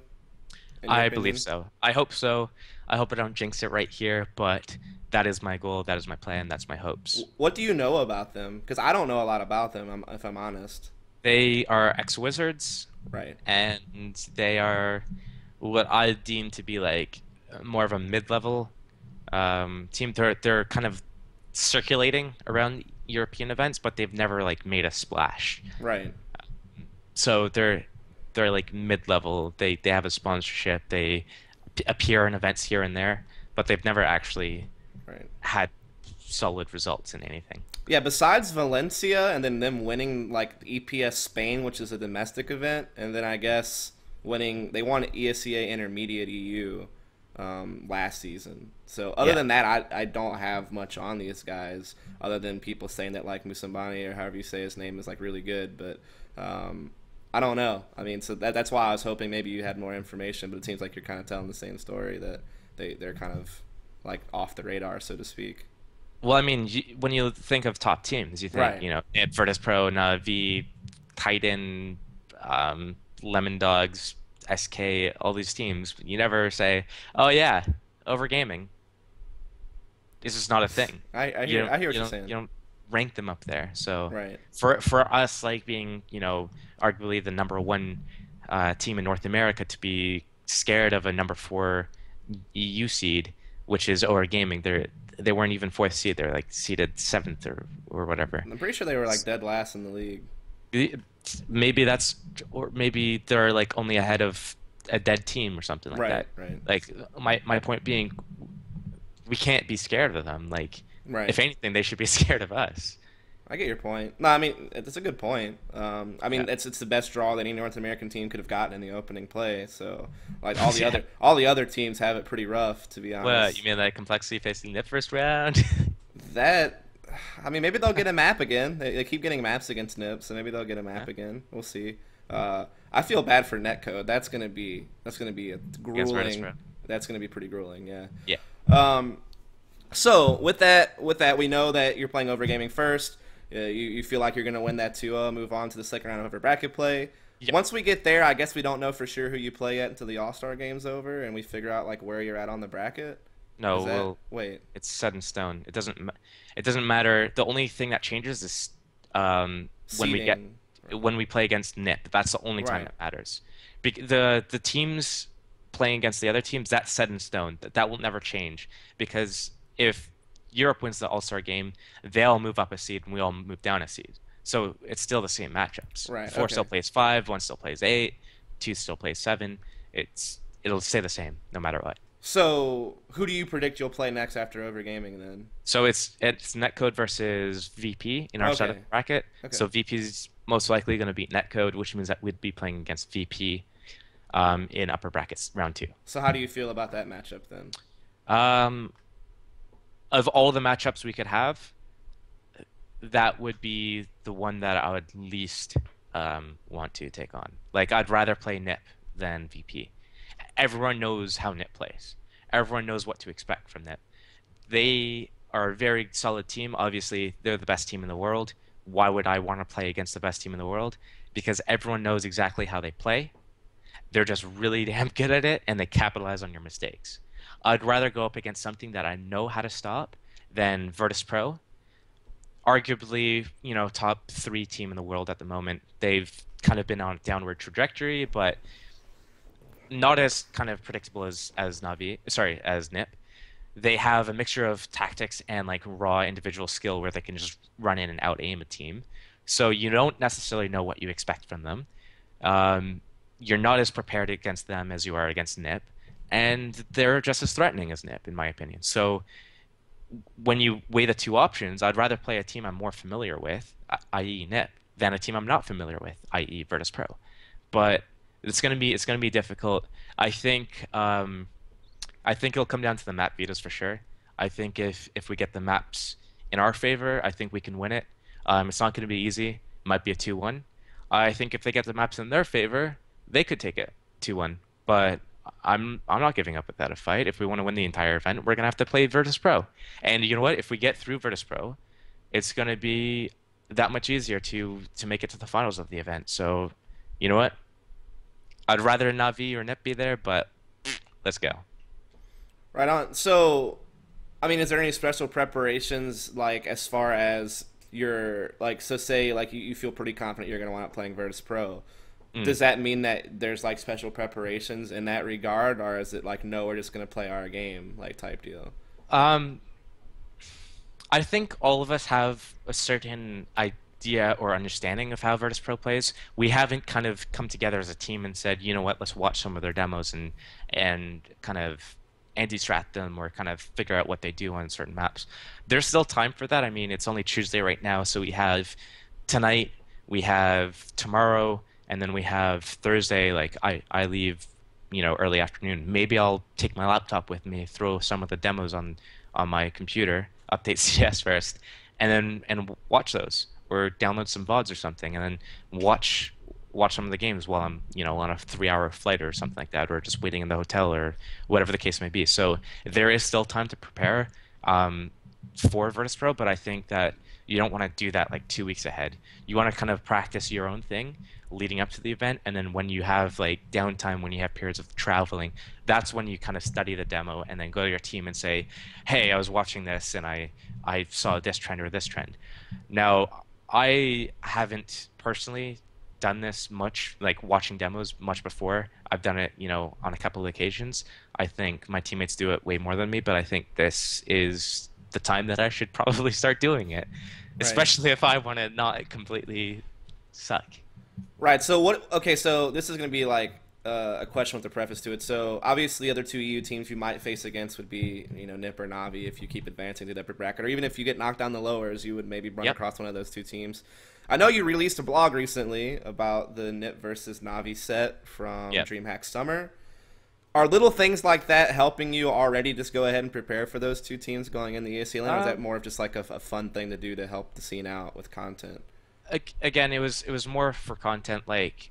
in your I believe opinion? so. I hope so. I hope I don't jinx it right here, but that is my goal. That is my plan. That's my hopes. What do you know about them? Because I don't know a lot about them, if I'm honest. They are ex-Wizards, Right. and they are what I deem to be like more of a mid-level team. They're kind of circulating around European events, but they've never like made a splash. Right. So they're like mid-level. They have a sponsorship. They appear in events here and there, but they've never actually Right. had solid results in anything. Yeah, besides Valencia and then them winning like EPS Spain, which is a domestic event, and then I guess they won ESEA Intermediate EU last season. So other Yeah. than that, I don't have much on these guys other than people saying that like Musambani or however you say his name is like really good, but I don't know. I mean, so that's why I was hoping maybe you had more information, but it seems like you're kind of telling the same story that they're kind of like off the radar, so to speak. Well, I mean, when you think of top teams, you think, Right. Virtus Pro, Navi, Titan, Lemon Dogs, SK, all these teams. You never say, "Oh yeah, Overgaming." This is not a thing. I hear what you're saying. You don't rank them up there. So Right. for us, like being, arguably the number one team in North America, to be scared of a number 4 EU seed, which is Overgaming, they weren't even fourth seed. They're like seeded seventh or whatever. I'm pretty sure they were like dead last in the league. The- Maybe that's, or maybe they're like only ahead of a dead team or something like Right, that. right, Like my point being, we can't be scared of them. Like right. if anything, they should be scared of us. I get your point. No, I mean it's a good point. I Yeah. mean it's the best draw that any North American team could have gotten in the opening play. So like Yeah. all the other teams have it pretty rough, to be Well, you honest. mean like complexity facing the first round? That, I mean, maybe they'll get a map again. They keep getting maps against NIP, so maybe they'll get a Yeah. map again. We'll see. I feel bad for Netcode. That's gonna be a Against Virtus grueling. Pro. That's gonna be pretty grueling. Yeah. Yeah. Um, so with that, we know that you're playing Overgaming first. You feel like you're gonna win that 2-0, move on to the second round of over bracket play. Yeah. Once we get there, I guess we don't know for sure who you play yet until the All Star game's over, and we figure out like where you're at on the bracket. No, Is that well, wait it's set in stone. It doesn't matter. The only thing that changes is when we get seeding? when we play against NIP. That's the only time Right. that matters. The teams playing against the other teams, that's set in stone. That will never change because if Europe wins the All-Star game, they'll move up a seed and we all move down a seed. So it's still the same matchups. Right. Four still Okay. plays five, one still plays eight, two still plays seven. It'll stay the same no matter what. So, who do you predict you'll play next after Overgaming then? So it's Netcode versus VP in our Okay. setup bracket. Okay. So VP is most likely going to beat Netcode, which means that we'd be playing against VP in upper brackets round two. So, how do you feel about that matchup then? Um, of all the matchups we could have, that would be the one that I would least want to take on. Like I'd rather play NIP than VP. Everyone knows how NIP plays. Everyone knows what to expect from NIP. They are a very solid team. Obviously, they're the best team in the world. Why would I want to play against the best team in the world? Because everyone knows exactly how they play. They're just really damn good at it, and they capitalize on your mistakes. I'd rather go up against something that I know how to stop than Virtus Pro. Arguably, top three team in the world at the moment. They've kind of been on a downward trajectory, but not as kind of predictable as Navi, sorry, as NIP. They have a mixture of tactics and like raw individual skill where they can just run in and out aim a team. So you don't necessarily know what you expect from them. You're not as prepared against them as you are against NIP, and they're just as threatening as NIP, in my opinion. So when you weigh the two options, I'd rather play a team I'm more familiar with, i.e. NIP, than a team I'm not familiar with, i.e. Virtus Pro. But it's gonna be difficult. I think I think it'll come down to the map betas for sure. I think if we get the maps in our favor, I think we can win it. It's not going to be easy. It might be a 2-1. I think if they get the maps in their favor, they could take it 2-1. But I'm not giving up without a fight. If we want to win the entire event, we're gonna have to play Virtus Pro. And you know what? If we get through Virtus Pro, it's gonna be that much easier to make it to the finals of the event. So, you know what? I'd rather Navi or Nip be there, but let's go. Right on. So, I mean, is there any special preparations like as far as your like? So, say like you feel pretty confident you're gonna wind up playing Virtus Pro. Mm. Does that mean that there's like special preparations in that regard, or is it like no, we're just gonna play our game like type deal? Um, I think all of us have a certain idea or understanding of how Virtus Pro plays. We haven't kind of come together as a team and said, you know what, let's watch some of their demos and kind of anti-strat them or kind of figure out what they do on certain maps. There's still time for that. I mean, it's only Tuesday right now, so we have tonight, we have tomorrow, and then we have Thursday. Like I leave, early afternoon. Maybe I'll take my laptop with me, throw some of the demos on my computer, update CS first, and then watch those or download some VODs or something, and then watch some of the games while I'm on a 3-hour flight or something like that, or just waiting in the hotel or whatever the case may be. So there is still time to prepare for Virtus Pro, but I think that you don't want to do that like 2 weeks ahead. You want to kind of practice your own thing leading up to the event, and then when you have like downtime, when you have periods of traveling, that's when you kind of study the demo and then go to your team and say, hey, I was watching this and I saw this trend or this trend. Now, I haven't personally done this much, like watching demos much before. I've done it, on a couple of occasions. I think my teammates do it way more than me, but I think this is the time that I should probably start doing it, Right. especially if I want to not completely suck. Right. So what? Okay. So this is going to be like a question with a preface to it. So obviously, the other two EU teams you might face against would be Nip or Navi if you keep advancing to the upper bracket, or even if you get knocked down the lowers, you would maybe run Yep. across one of those two teams. I know you released a blog recently about the Nip versus Navi set from Yep. DreamHack Summer. Are little things like that helping you already just go ahead and prepare for those two teams going in the ESL lane, or is that Um, more of just like a fun thing to do to help the scene out with content? Again, it was more for content. Like,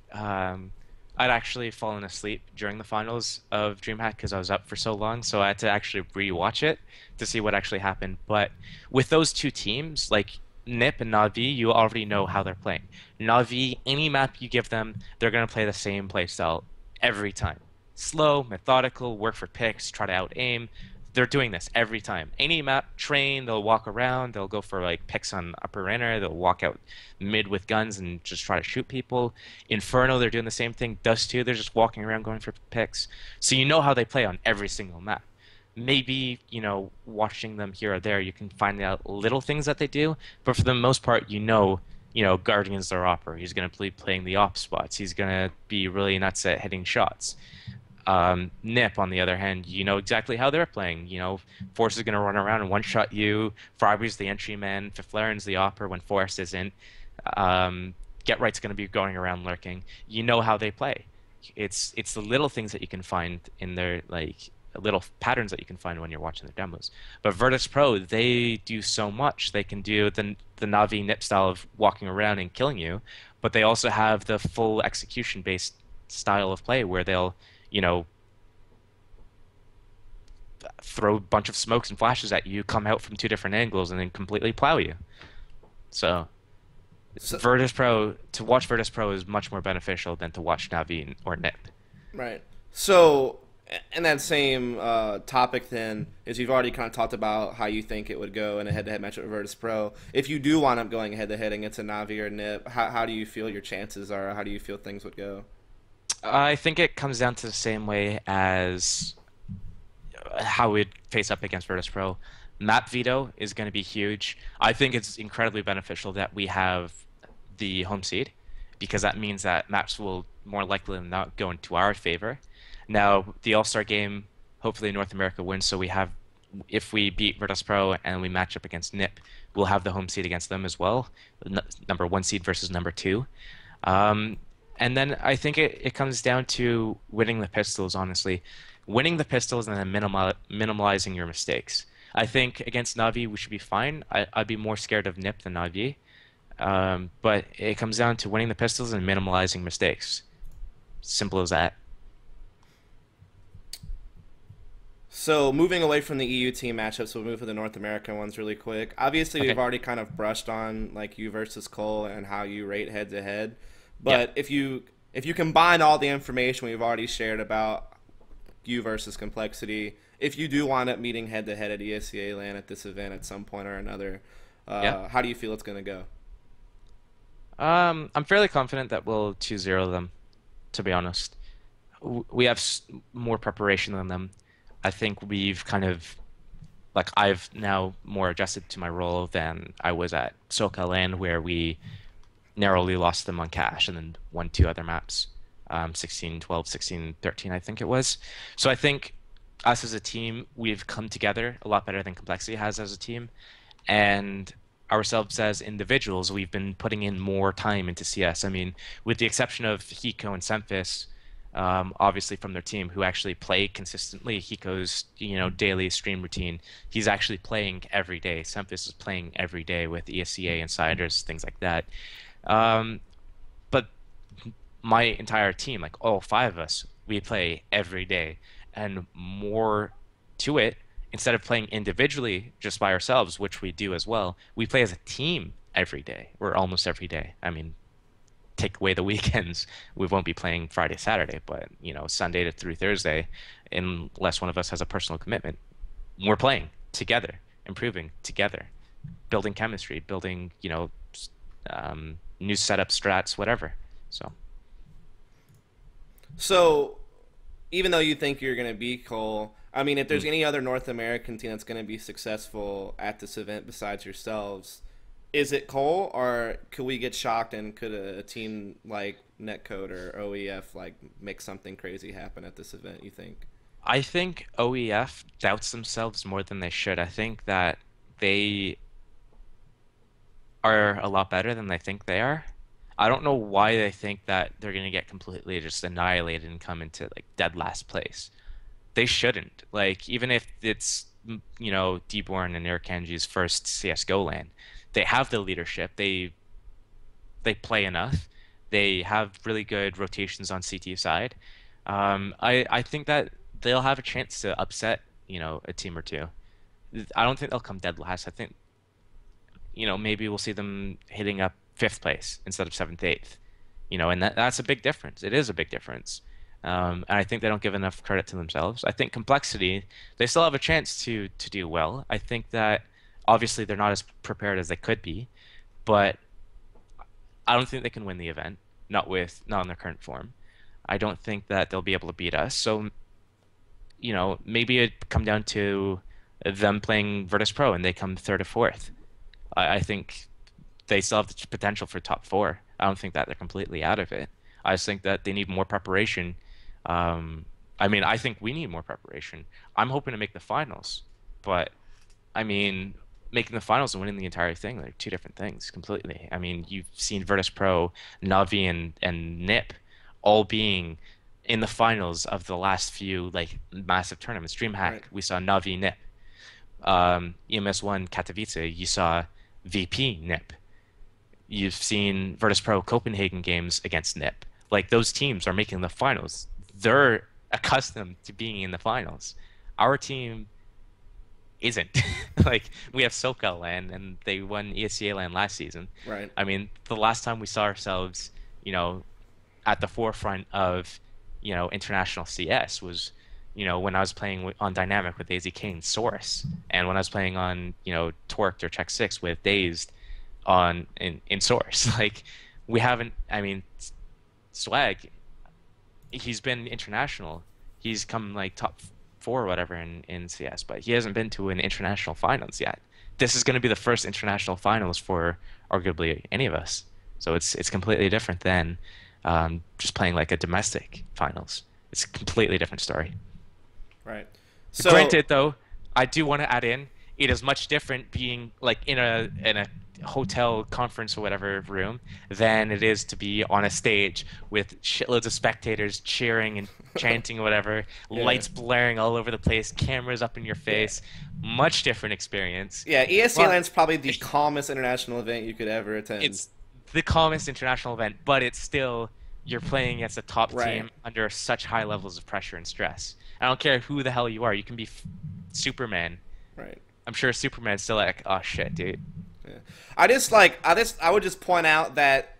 I'd actually fallen asleep during the finals of DreamHack because I was up for so long, so I had to actually rewatch it to see what actually happened. But with those two teams, like Nip and Navi, you already know how they're playing. Navi, any map you give them, they're gonna play the same play style every time. Slow, methodical, work for picks, try to out aim. They're doing this every time. Any map, train, they'll walk around, they'll go for like picks on upper inner, they'll walk out mid with guns and just try to shoot people. Inferno, they're doing the same thing. Dust 2, they're just walking around going for picks. So you know how they play on every single map. Maybe, watching them here or there, you can find out little things that they do, but for the most part, Guardian's their opera. He's going to be playing the op spots. He's going to be really nuts at hitting shots. Nip, on the other hand, you know exactly how they're playing. Force is going to run around and one-shot you. Friber's the entry man. Fiflaren's the opera when Force isn't. Get Right's going to be going around lurking. You know how they play. It's the little things that you can find in their like little patterns that you can find when you're watching their demos. But Virtus Pro, they do so much. They can do the Navi Nip style of walking around and killing you, but they also have the full execution based style of play where they'll you know, throw a bunch of smokes and flashes at you, come out from two different angles, and then completely plow you. So So, Virtus Pro to watch Virtus Pro is much more beneficial than to watch Navi or Nip. right. So, in that same topic, then, is you've already kind of talked about how you think it would go in a head-to-head matchup with Virtus Pro. If you do wind up going head-to-head against a Navi or Nip, how do you feel your chances are? How do you feel things would go? I think it comes down to the same way as how we'd face up against Virtus Pro. Map veto is going to be huge. I think it's incredibly beneficial that we have the home seed because that means that maps will more likely than not go into our favor. Now, the All-Star game, hopefully North America wins, so if we beat Virtus Pro and we match up against NIP, we'll have the home seed against them as well, number one seed versus number two. Um, and then I think it comes down to winning the pistols, honestly. Winning the pistols and then minimalizing your mistakes. I think against Navi we should be fine. I'd be more scared of Nip than Navi. But it comes down to winning the pistols and minimalizing mistakes. Simple as that. So moving away from the EU team matchups, we'll move to the North American ones really quick. Obviously, we've Okay. already kind of brushed on like you versus Cole and how you rate head to head. Yeah. But if you combine all the information we've already shared about you versus complexity, if you do wind up meeting head to head at ESEA LAN at this event at some point or another, Yeah. how do you feel it's going to go? I'm fairly confident that we'll 2-0 them, to be honest. We have more preparation than them. I think we've kind of like I've now more adjusted to my role than I was at SoCal LAN, where we narrowly lost them on cash and then won two other maps, 16, 12, 16, 13, I think it was. So I think us as a team, we've come together a lot better than Complexity has as a team. And ourselves as individuals, we've been putting in more time into CS. I mean, with the exception of Hiko and Semphis, obviously from their team who actually play consistently. Hiko's, daily stream routine. He's actually playing every day. Semphis is playing every day with ESCA insiders, things like that. Um, but my entire team, like all five of us, we play every day, and more to it. Instead of playing individually just by ourselves, which we do as well, we play as a team every day, or almost every day. I mean, take away the weekends, we won't be playing Friday, Saturday, but Sunday through Thursday, unless one of us has a personal commitment, we're playing together, improving together, building chemistry, building new setup strats, whatever. So So, even though you think you're going to beat Cole, I mean, if there's Mm. any other North American team that's going to be successful at this event besides yourselves, is it Cole, or could we get shocked and could a team like Netcode or OEF like make something crazy happen at this event, you think? I think OEF doubts themselves more than they should. I think that they are a lot better than they think they are. I don't know why they think that they're going to get completely just annihilated and come into like dead last place. They shouldn't. Like even if it's Deborn and Kanji's first CS:GO LAN, they have the leadership. They play enough. They have really good rotations on CT side. I think that they'll have a chance to upset a team or two. I don't think they'll come dead last. I think maybe we'll see them hitting up fifth place instead of seventh, eighth. And that's a big difference. It is a big difference. And I think they don't give enough credit to themselves. I think complexity, they still have a chance to do well. I think that obviously they're not as prepared as they could be, but I don't think they can win the event, not in their current form. I don't think that they'll be able to beat us. So, maybe it come down to them playing Virtus Pro and they come third or fourth. I think they still have the potential for top four. I don't think that they're completely out of it. I just think that they need more preparation. I mean, I think we need more preparation. I'm hoping to make the finals, but I mean, making the finals and winning the entire thing, they're two different things completely. I mean, you've seen Virtus Pro, Navi, and NiP all being in the finals of the last few like massive tournaments. DreamHack, Right. we saw Navi NiP. EMS One Katowice, you saw VP NiP. You've seen Virtus Pro Copenhagen games against NiP. Like those teams are making the finals. They're accustomed to being in the finals. Our team isn't. Like we have SoCal LAN and they won ESEA LAN last season. Right. I mean, the last time we saw ourselves, at the forefront of, international CS was, when I was playing on Dynamic with AZ Kane Source, and when I was playing on, Torqued or Check Six with DaZeD in Source. Like we haven't. I mean, Swag, he's been international. He's come like top four or whatever in CS, but he hasn't been to an international finals yet. This is going to be the first international finals for arguably any of us. So it's completely different than just playing like a domestic finals. It's a completely different story. Right. So Granted, though, I do want to add in, it is much different being like in a hotel conference or whatever room than it is to be on a stage with shitloads of spectators cheering and chanting or whatever, yeah. lights blaring all over the place, cameras up in your Yeah. face. Much different experience. Yeah, ESL But LAN's probably the calmest international event you could ever attend. it's the calmest international event, but it's still you're playing against a top Right. team under such high levels of pressure and stress. I don't care who the hell you are. You can be Superman. Right. I'm sure Superman's still like, oh shit, dude. Yeah. I would just point out that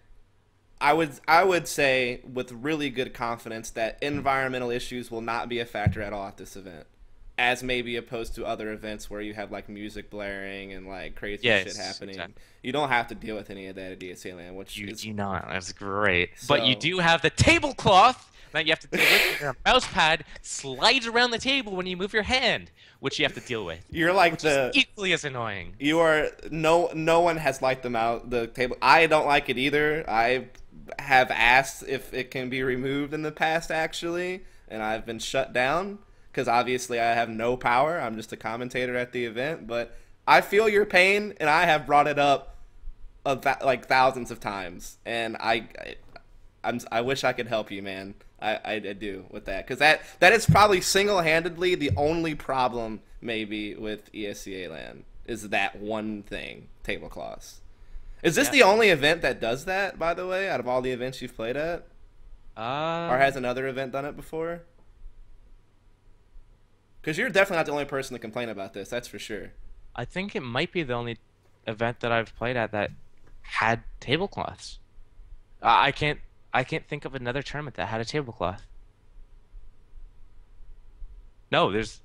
I would say with really good confidence that environmental issues will not be a factor at all at this event, as maybe opposed to other events where you have like music blaring and like crazy Yes, shit happening. exactly. You don't have to deal with any of that at DSA Land, which You is do not. That's great. But you so. do have the tablecloth that you have to deal with. Your mouse pad slides around the table when you move your hand, which you have to deal with, You're like which is the equally as annoying. you are no one has liked the table. I don't like it either. I have asked if it can be removed in the past actually, and I've been shut down because obviously I have no power. I'm just a commentator at the event, but I feel your pain and I have brought it up like thousands of times, and I wish I could help you, man. I do with that because that is probably single-handedly the only problem maybe with ESEA LAN is that one thing, tablecloths. Is this Yeah. the only event that does that, by the way, out of all the events you've played at? Or has Um, another event done it before? Because you're definitely not the only person to complain about this, that's for sure. I think it might be the only event that I've played at that had tablecloths. I can't. I can't think of another tournament that had a tablecloth. No, there's.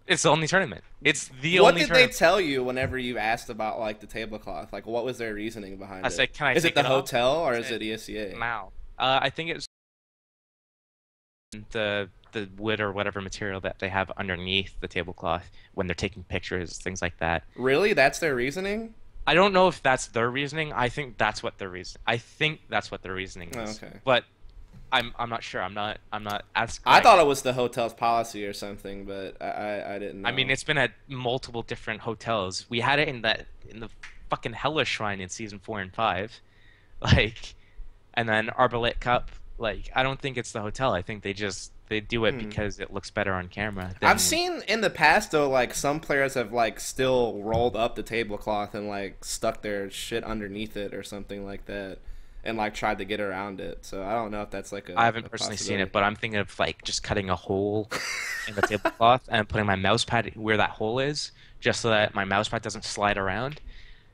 It's the only tournament. It's the What only did they tournament. tell you whenever you asked about like the tablecloth? Like, what was their reasoning behind I it? said, "Can I Is it take the it off?" hotel or I is said, it ESEA? "Now." I think it was the wood or whatever material that they have underneath the tablecloth when they're taking pictures, things like that. Really? That's their reasoning? I don't know if that's their reasoning. I think that's what their reasoning Oh, is. okay. But I'm not sure. I'm not as I thought correct. it was the hotel's policy or something, but I didn't I mean, know. it's been at multiple different hotels. We had it in the fucking Hellish Shrine in season 4 and 5. Like, and then Arbalete Cup. Like, I don't think it's the hotel. I think they do it Hmm. because it looks better on camera I've than seen in the past though, like some players have like still rolled up the tablecloth and like stuck their shit underneath it or something like that, and like tried to get around it. So I don't know if that's like I a haven't personally seen possibility. it, but I'm thinking of like just cutting a hole in the tablecloth and putting my mouse pad where that hole is, just so that my mouse pad doesn't slide around.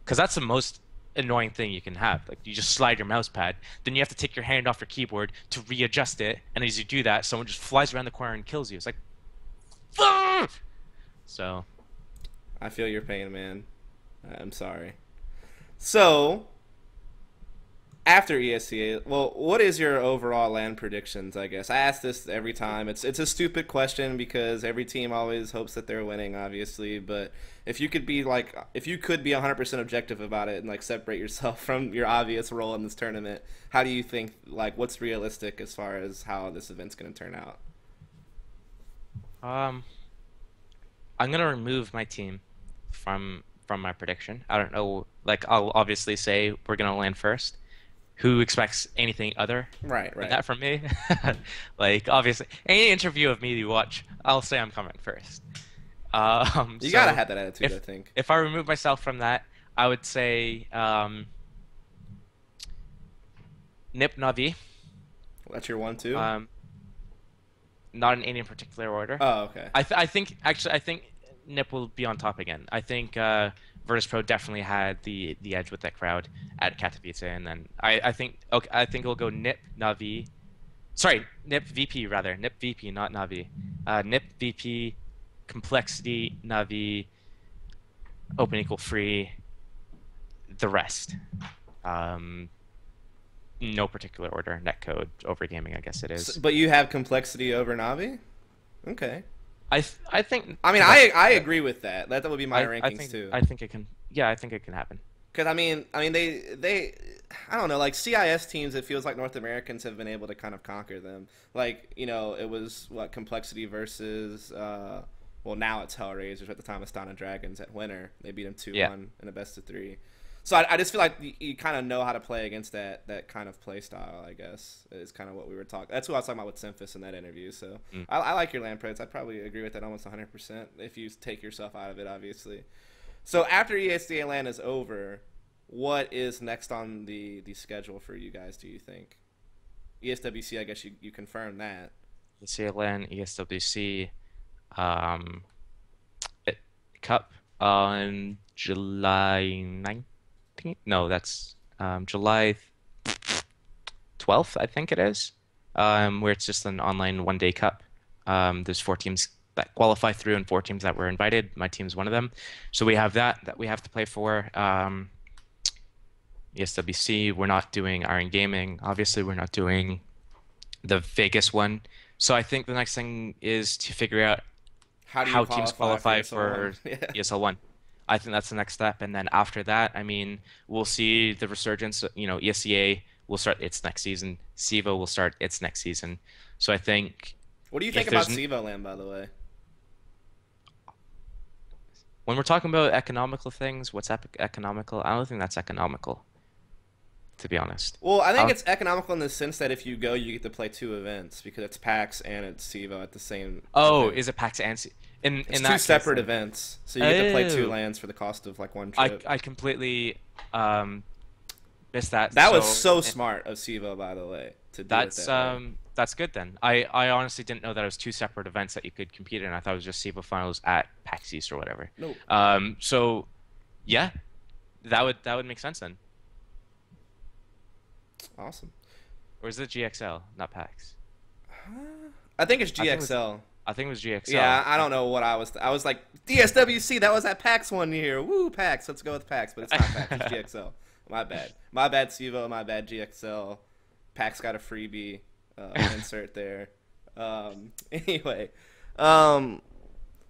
Because that's the most annoying thing you can have. Like you just slide your mouse pad, then you have to take your hand off your keyboard to readjust it, and as you do that, someone just flies around the corner and kills you. It's like, fuck! So I feel your pain, man. I'm sorry. So after ESCA, well, what is your overall land predictions? I guess I ask this every time. It's a stupid question because every team always hopes that they're winning, obviously. But if you could be 100% objective about it and like separate yourself from your obvious role in this tournament, how do you think like what's realistic as far as how this event's going to turn out? um, I'm gonna remove my team from my prediction. I don't know. Like I'll obviously say we're gonna land first. Who expects anything other Right, than right. that from me? Like obviously, any interview of me you watch, I'll say I'm coming first. You gotta So have that attitude, I if think. if I remove myself from that, I would say Nip Navi. That's your one, two. Um, not in any particular order. Oh, okay. I think actually I think Nip will be on top again. I think Virtus Pro definitely had the edge with that crowd at Katowice, and then I think okay, I think it'll go Nip Navi. Sorry, Nip VP rather. Nip VP, not Navi. Nip VP, Complexity, Navi, Open Equal Free, the rest. Um, no particular order. Netcode, Overgaming, I guess it is. But you have complexity over Navi. Okay. I think I mean, the rest. I agree with that. That would be my I rankings think too. I think it can. Yeah, I think it can happen. Because I mean, I don't know, like CIS teams. It feels like North Americans have been able to kind of conquer them. Like you know, it was what complexity versus. Well, now it's Hellraisers. At the time, Astana Dragons at Winter. They beat them two Yeah. one in a best of three. So I just feel like you kind of know how to play against that kind of play style. I guess is kind of what we were talking. That's what I was talking about with Simphis in that interview. So Mm. I like your land predates. I'd probably agree with that almost 100% if you take yourself out of it, obviously. So after ESDA LAN is over, what is next on the schedule for you guys? Do you think ESWC? I guess you confirmed that. ESL LAN, ESWC, um, it, Cup on July 19th. No, that's July 12th, I think it is. Where it's just an online 1 day cup. There's 4 teams that qualify through and 4 teams that were invited. My team's one of them. So we have that we have to play for. ESWC, we're not doing Irongaming. Obviously, we're not doing the Vegas one. So I think the next thing is to figure out How do you how teams qualify for qualify ESL One? for Yeah. ESL One. I think that's the next step, and then after that, I mean, we'll see the resurgence. You know, ESEA will start its next season. SIVA will start its next season. So I think What do you think if about there's Sivo Land, by the way? when we're talking about economical things, what's economical? I don't think that's economical, to be honest. Well, I I think don't, it's economical in the sense that if you go, you get to play two events because it's PAX and it's Sivo at the same oh, event. is it PAX and It's in two that case separate then? events, so you get to play two Oh, lands for the cost of like one I trip. I completely um missed that. That was So so smart of Sivo, by the way, to do it that way. that's good then. I honestly didn't know that it was 2 separate events that you could compete in. I thought it was just SIVA finals at PAX East or whatever. No, So yeah, that would make sense then. awesome. Or is it GXL, not PAX? I think it's I think it was GXL. I think it was GXL. Yeah, I don't know what I was. I was like DSWC. That was at PAX one year. Woo, PAX. Let's go with PAX, but it's not PAX. It's GXL. My bad. My bad, Sivo. My bad, GXL. PAX got a freebie insert there. Anyway, um,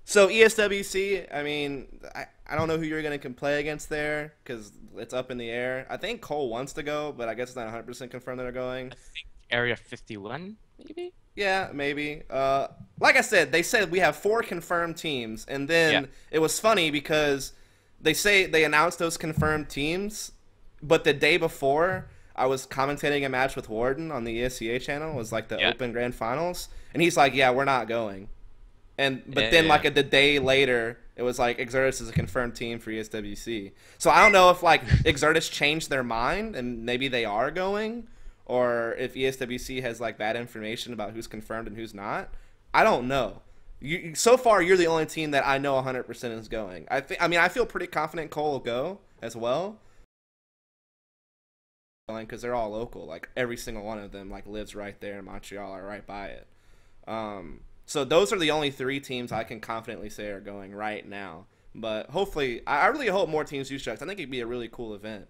so ESWC, I mean, I don't know who you're going to play against there because it's up in the air. I think Cole wants to go, but I guess it's not 100% confirmed that they're going. I think Area 51, maybe? Yeah, maybe. Like I said, they said we have 4 confirmed teams, and Yeah. then it was funny because they announced those confirmed teams, but the day before I was commentating a match with Warden on the ESCA channel. It was like the Yeah. Open Grand Finals, and he's like, "Yeah, we're not going." But Yeah, then yeah, like the day later, it was like Exertus is a confirmed team for ESWC. So I don't know if like Exertus changed their mind and maybe they are going, or if ESWC has like bad information about who's confirmed and who's not. I don't know. So far, you're the only team that I know 100% is going. I mean, I feel pretty confident Cole will go as well, because they're all local. Like every single one of them like lives right there in Montreal or right by it. So those are the only 3 teams I can confidently say are going right now. But hopefully, I really hope more teams do strikes. I think it'd be a really cool event,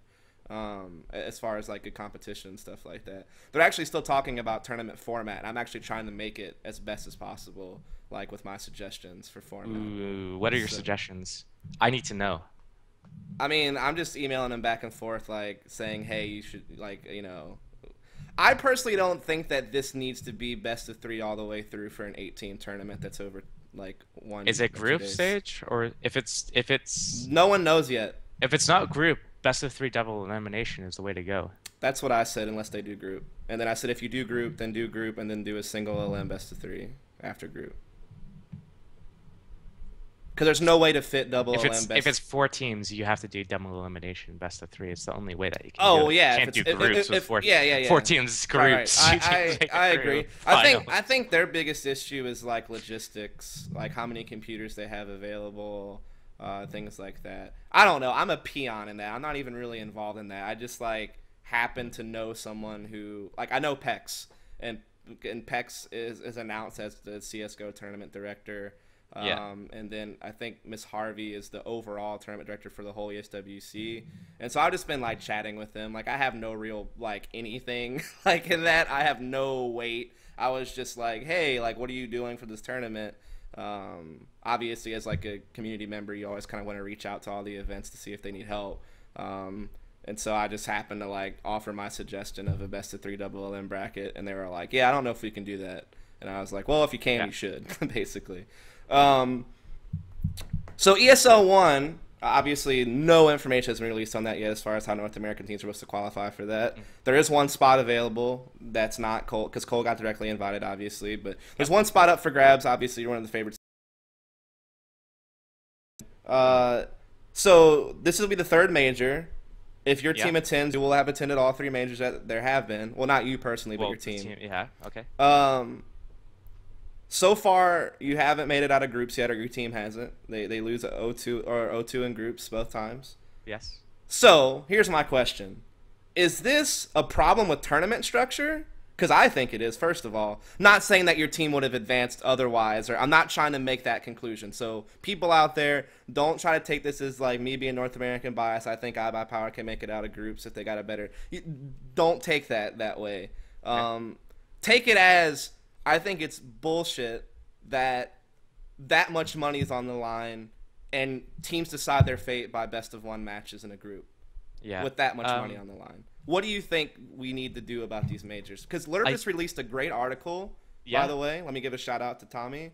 as far as like good competition and stuff like that. They're actually still talking about tournament format. I'm actually trying to make it as best as possible, like with my suggestions for format. Ooh, what are your suggestions? I need to know. I mean, I'm just emailing them back and forth, like saying, "Hey, you should like, I personally don't think that this needs to be best of 3 all the way through for an 8-team tournament that's over like one Is it or 2 group days. stage, or No one knows yet. if it's not group, best of 3 double elimination is the way to go. That's what I said, unless they do group. And then I said if you do group, and then do a single LM best of 3 after group. Because there's no way to fit double If LM best. if it's 4 teams, you have to do double elimination, best of 3. It's the only way that you can Oh do it. yeah, You can't do groups with yeah. 4 teams Right, groups. right. You can't make I it through agree. I finals. think their biggest issue is like logistics, like how many computers they have available, things like that. I don't know. I'm a peon in that. I'm not even really involved in that. I just like happen to know someone who like I know Pex, and Pex is announced as the CS:GO tournament director. Yeah. And then I think Miss Harvey is the overall tournament director for the whole ESWC. And so I've just been like chatting with them. Like I have no real like anything like in that. I have no weight. I was just like, hey, like what are you doing for this tournament? Obviously, as like a community member, you always kind of want to reach out to all the events to see if they need help. And so I just happened to like offer my suggestion of a best of 3 double LM bracket, and they were like, yeah, I don't know if we can do that. And I was like, well, if you can, Yeah. you should, basically. So ESL ONE, obviously no information has been released on that yet as far as how North American teams are supposed to qualify for that. There is one spot available that's not Cole, because Cole got directly invited, obviously. But there's one spot up for grabs. Obviously, you're one of the favorites. So this will be the 3rd major. If your Yeah. team attends, you will have attended all 3 majors that there have been. Well, not you personally, but Well, your the team. Yeah, okay. So far, you haven't made it out of groups yet, or your team hasn't. They lose 0-2 in groups both times. Yes. So here's my question: is this a problem with tournament structure? Because I think it is. First of all, not saying that your team would have advanced otherwise, or I'm not trying to make that conclusion. So people out there, don't try to take this as like me being North American bias. I think iBUYPOWER can make it out of groups if they got a better. Don't take that way. Take it as I think it's bullshit that much money is on the line and teams decide their fate by best of 1 matches in a group Yeah. with that much money on the line. What do you think we need to do about these majors? Because Lurb just released a great article, by the way. Let me give a shout out to Tommy.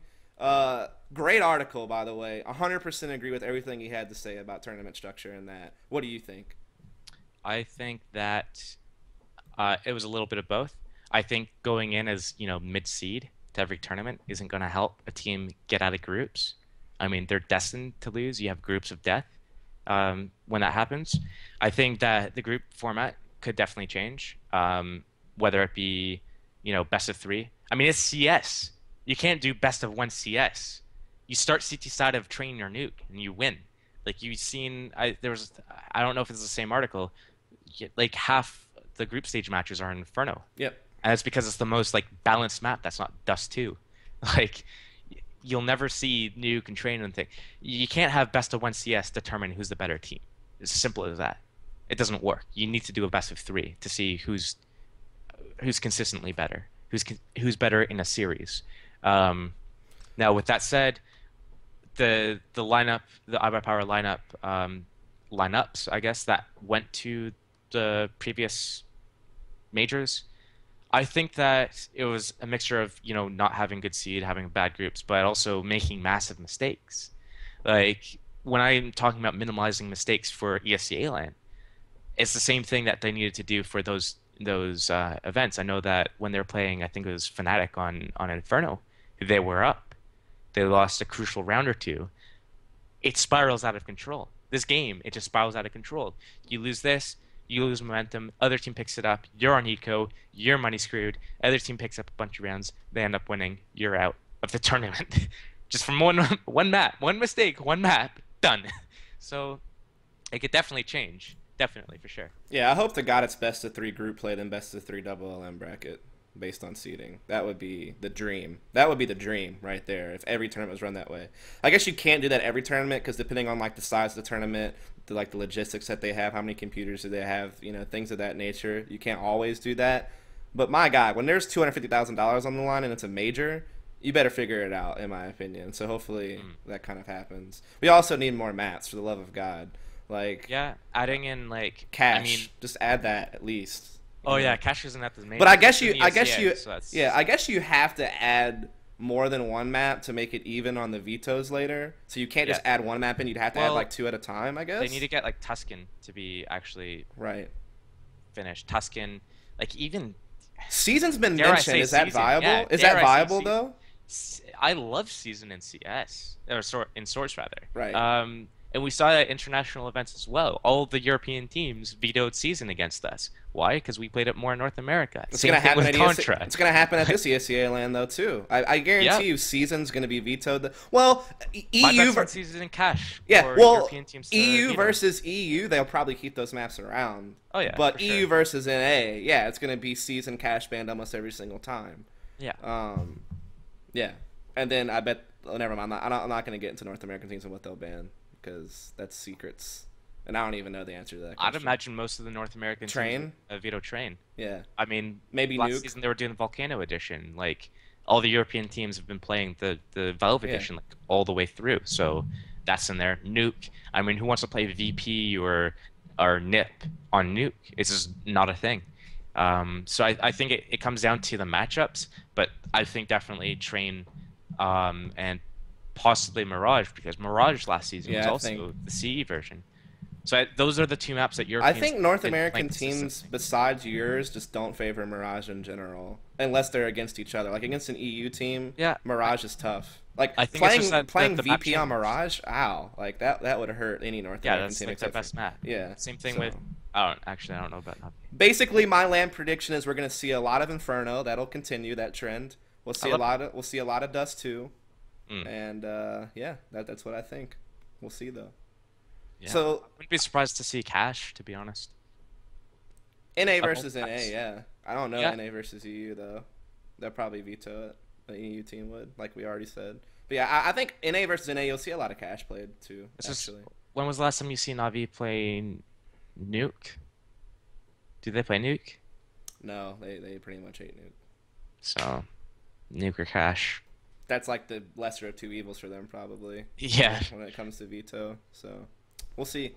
Great article, by the way. 100% agree with everything he had to say about tournament structure and that. What do you think? I think that it was a little bit of both. I think going in as, mid-seed to every tournament isn't going to help a team get out of groups. I mean, they're destined to lose. You have groups of death when that happens. I think that the group format could definitely change, whether it be, best of 3. I mean, it's CS. You can't do best of 1 CS. You start CT side of train or nuke, and you win. Like you've seen, I don't know if it's the same article. Like half the group stage matches are in Inferno. Yep. And it's because it's the most like balanced map that's not Dust 2. Like you'll never see Nuke and Train and thing. You can't have best of 1 CS determine who's the better team. It's as simple as that. It doesn't work. You need to do a best of 3 to see who's consistently better. who's better in a series. Um, Now, with that said, the lineup, the iBUYPOWER lineup, lineups, I guess, that went to the previous majors. I think that it was a mixture of, not having good seed, having bad groups, but also making massive mistakes. Like when I'm talking about minimizing mistakes for ESEA LAN, it's the same thing that they needed to do for those events. I know that when they're playing, I think it was Fnatic on Inferno, they were up. They lost a crucial round or two. It spirals out of control. This game, it just spirals out of control. You lose this, you lose momentum. Other team picks it up. You're on eco. Your money screwed. Other team picks up a bunch of rounds. They end up winning. You're out of the tournament. Just from one map, one mistake, one map, done. So it could definitely change. Definitely, for sure. Yeah, I hope to God it's best of 3 group play than best of 3 double LM bracket based on seeding. That would be the dream. That would be the dream right there if every tournament was run that way. I guess you can't do that every tournament because depending on like the size of the tournament, the logistics that they have, how many computers do they have, things of that nature. You can't always do that. But my God, when there's $250,000 on the line and it's a major, you better figure it out, in my opinion. So hopefully that kind of happens. We also need more mats, for the love of God. Like, yeah, adding in like cash. I mean, just add that at least. Oh yeah, cash isn't at the main. But I guess you so yeah, I guess you have to add more than one map to make it even on the vetoes later. So you can't just add one map in. You'd have to add like 2 at a time, I guess. They need to get like Tuscan to be actually finished. Tuscan, like even Season's been mentioned. Is that viable? Yeah, is that viable though? I love Season in CS or in Source rather. Right. And we saw that at international events as well. All of the European teams vetoed Season against us. Why? Because we played it more in North America. It's going to happen at Contra. It's going to happen at this ESEA LAN though too. I guarantee you, Season's going to be vetoed. Well, EU versus Season and Cash. Yeah. Well, European teams EU versus EU, they'll probably keep those maps around. Oh yeah. But EU versus NA, yeah, it's going to be Season Cash banned almost every single time. Yeah. Yeah. And then I bet. Oh, never mind. I'm not going to get into North American teams and what they'll ban because that's secrets. And I don't even know the answer to that question. I'd imagine most of the North American teams veto Train. Yeah. I mean, maybe last season they were doing the Volcano edition. Like all the European teams have been playing the Valve edition like all the way through. So that's in there. Nuke. I mean, who wants to play VP or NIP on Nuke? It's just not a thing. So I think it comes down to the matchups, but I think definitely Train and possibly Mirage, because Mirage last season was also the CE version. So those are the 2 maps that Europeans. I think North American teams besides yours just don't favor Mirage in general, unless they're against each other. Like against an EU team, Mirage is tough. Like I think playing VP on Mirage, ow, like that would hurt any North American team. Yeah, that's like the best map. Yeah. Same thing with. I don't know about Navi. Basically, my LAN prediction is we're going to see a lot of Inferno. That'll continue that trend. We'll see a lot of Dust too. And that's what I think. We'll see though. Yeah. So I wouldn't be surprised to see Cash, to be honest. NA versus NA, yeah. I don't know NA versus EU though. They'll probably veto it. The EU team would, like we already said. But yeah, I think NA versus NA, you'll see a lot of Cash played too. Actually. When was the last time you seen Navi play Nuke? Do they play Nuke? No, they pretty much hate Nuke. So, Nuke or Cash. That's like the lesser of 2 evils for them, probably. Yeah. When it comes to veto, so we'll see.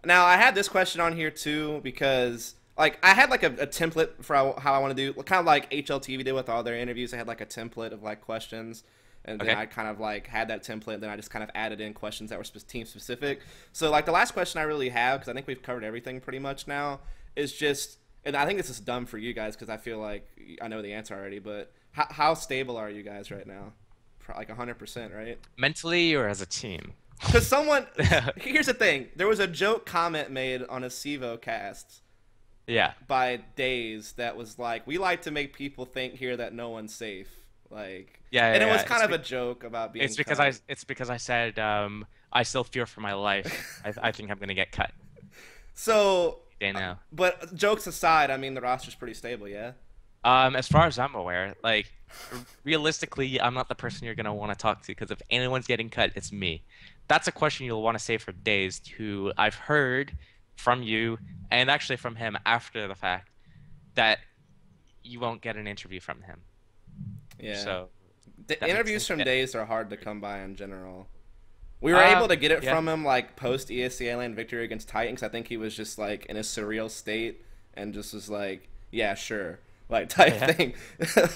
Now I had this question on here too because like I had like a template for how I want to do, kind of like HLTV did with all their interviews. I had like a template of like questions, and then I kind of like had that template. Then I just kind of added in questions that were team specific. So like the last question I really have, because I think we've covered everything pretty much now, is just, and I think this is dumb for you guys because I feel like I know the answer already, but how stable are you guys right now? Like 100%, right? Mentally or as a team? Because someone, here's the thing. There was a joke comment made on a Civo cast by DaZeD that was like, we like to make people think here that no one's safe. Like, and it was kind of a joke about being It's because I said, I still fear for my life. I think I'm going to get cut. So, they know. But jokes aside, I mean, the roster's pretty stable, yeah? As far as I'm aware, like, realistically, I'm not the person you're going to want to talk to, because if anyone's getting cut, it's me. That's a question you'll want to save for DaZeD, who I've heard from you, and actually from him after the fact, that you won't get an interview from him. Yeah. So The that makes interviews things a from bit. Daze are hard to come by in general. We were able to get it Yeah. from him like post ESEA LAN victory against Titans. I think he was just like in a surreal state and just was like, yeah, sure, like type Yeah. thing.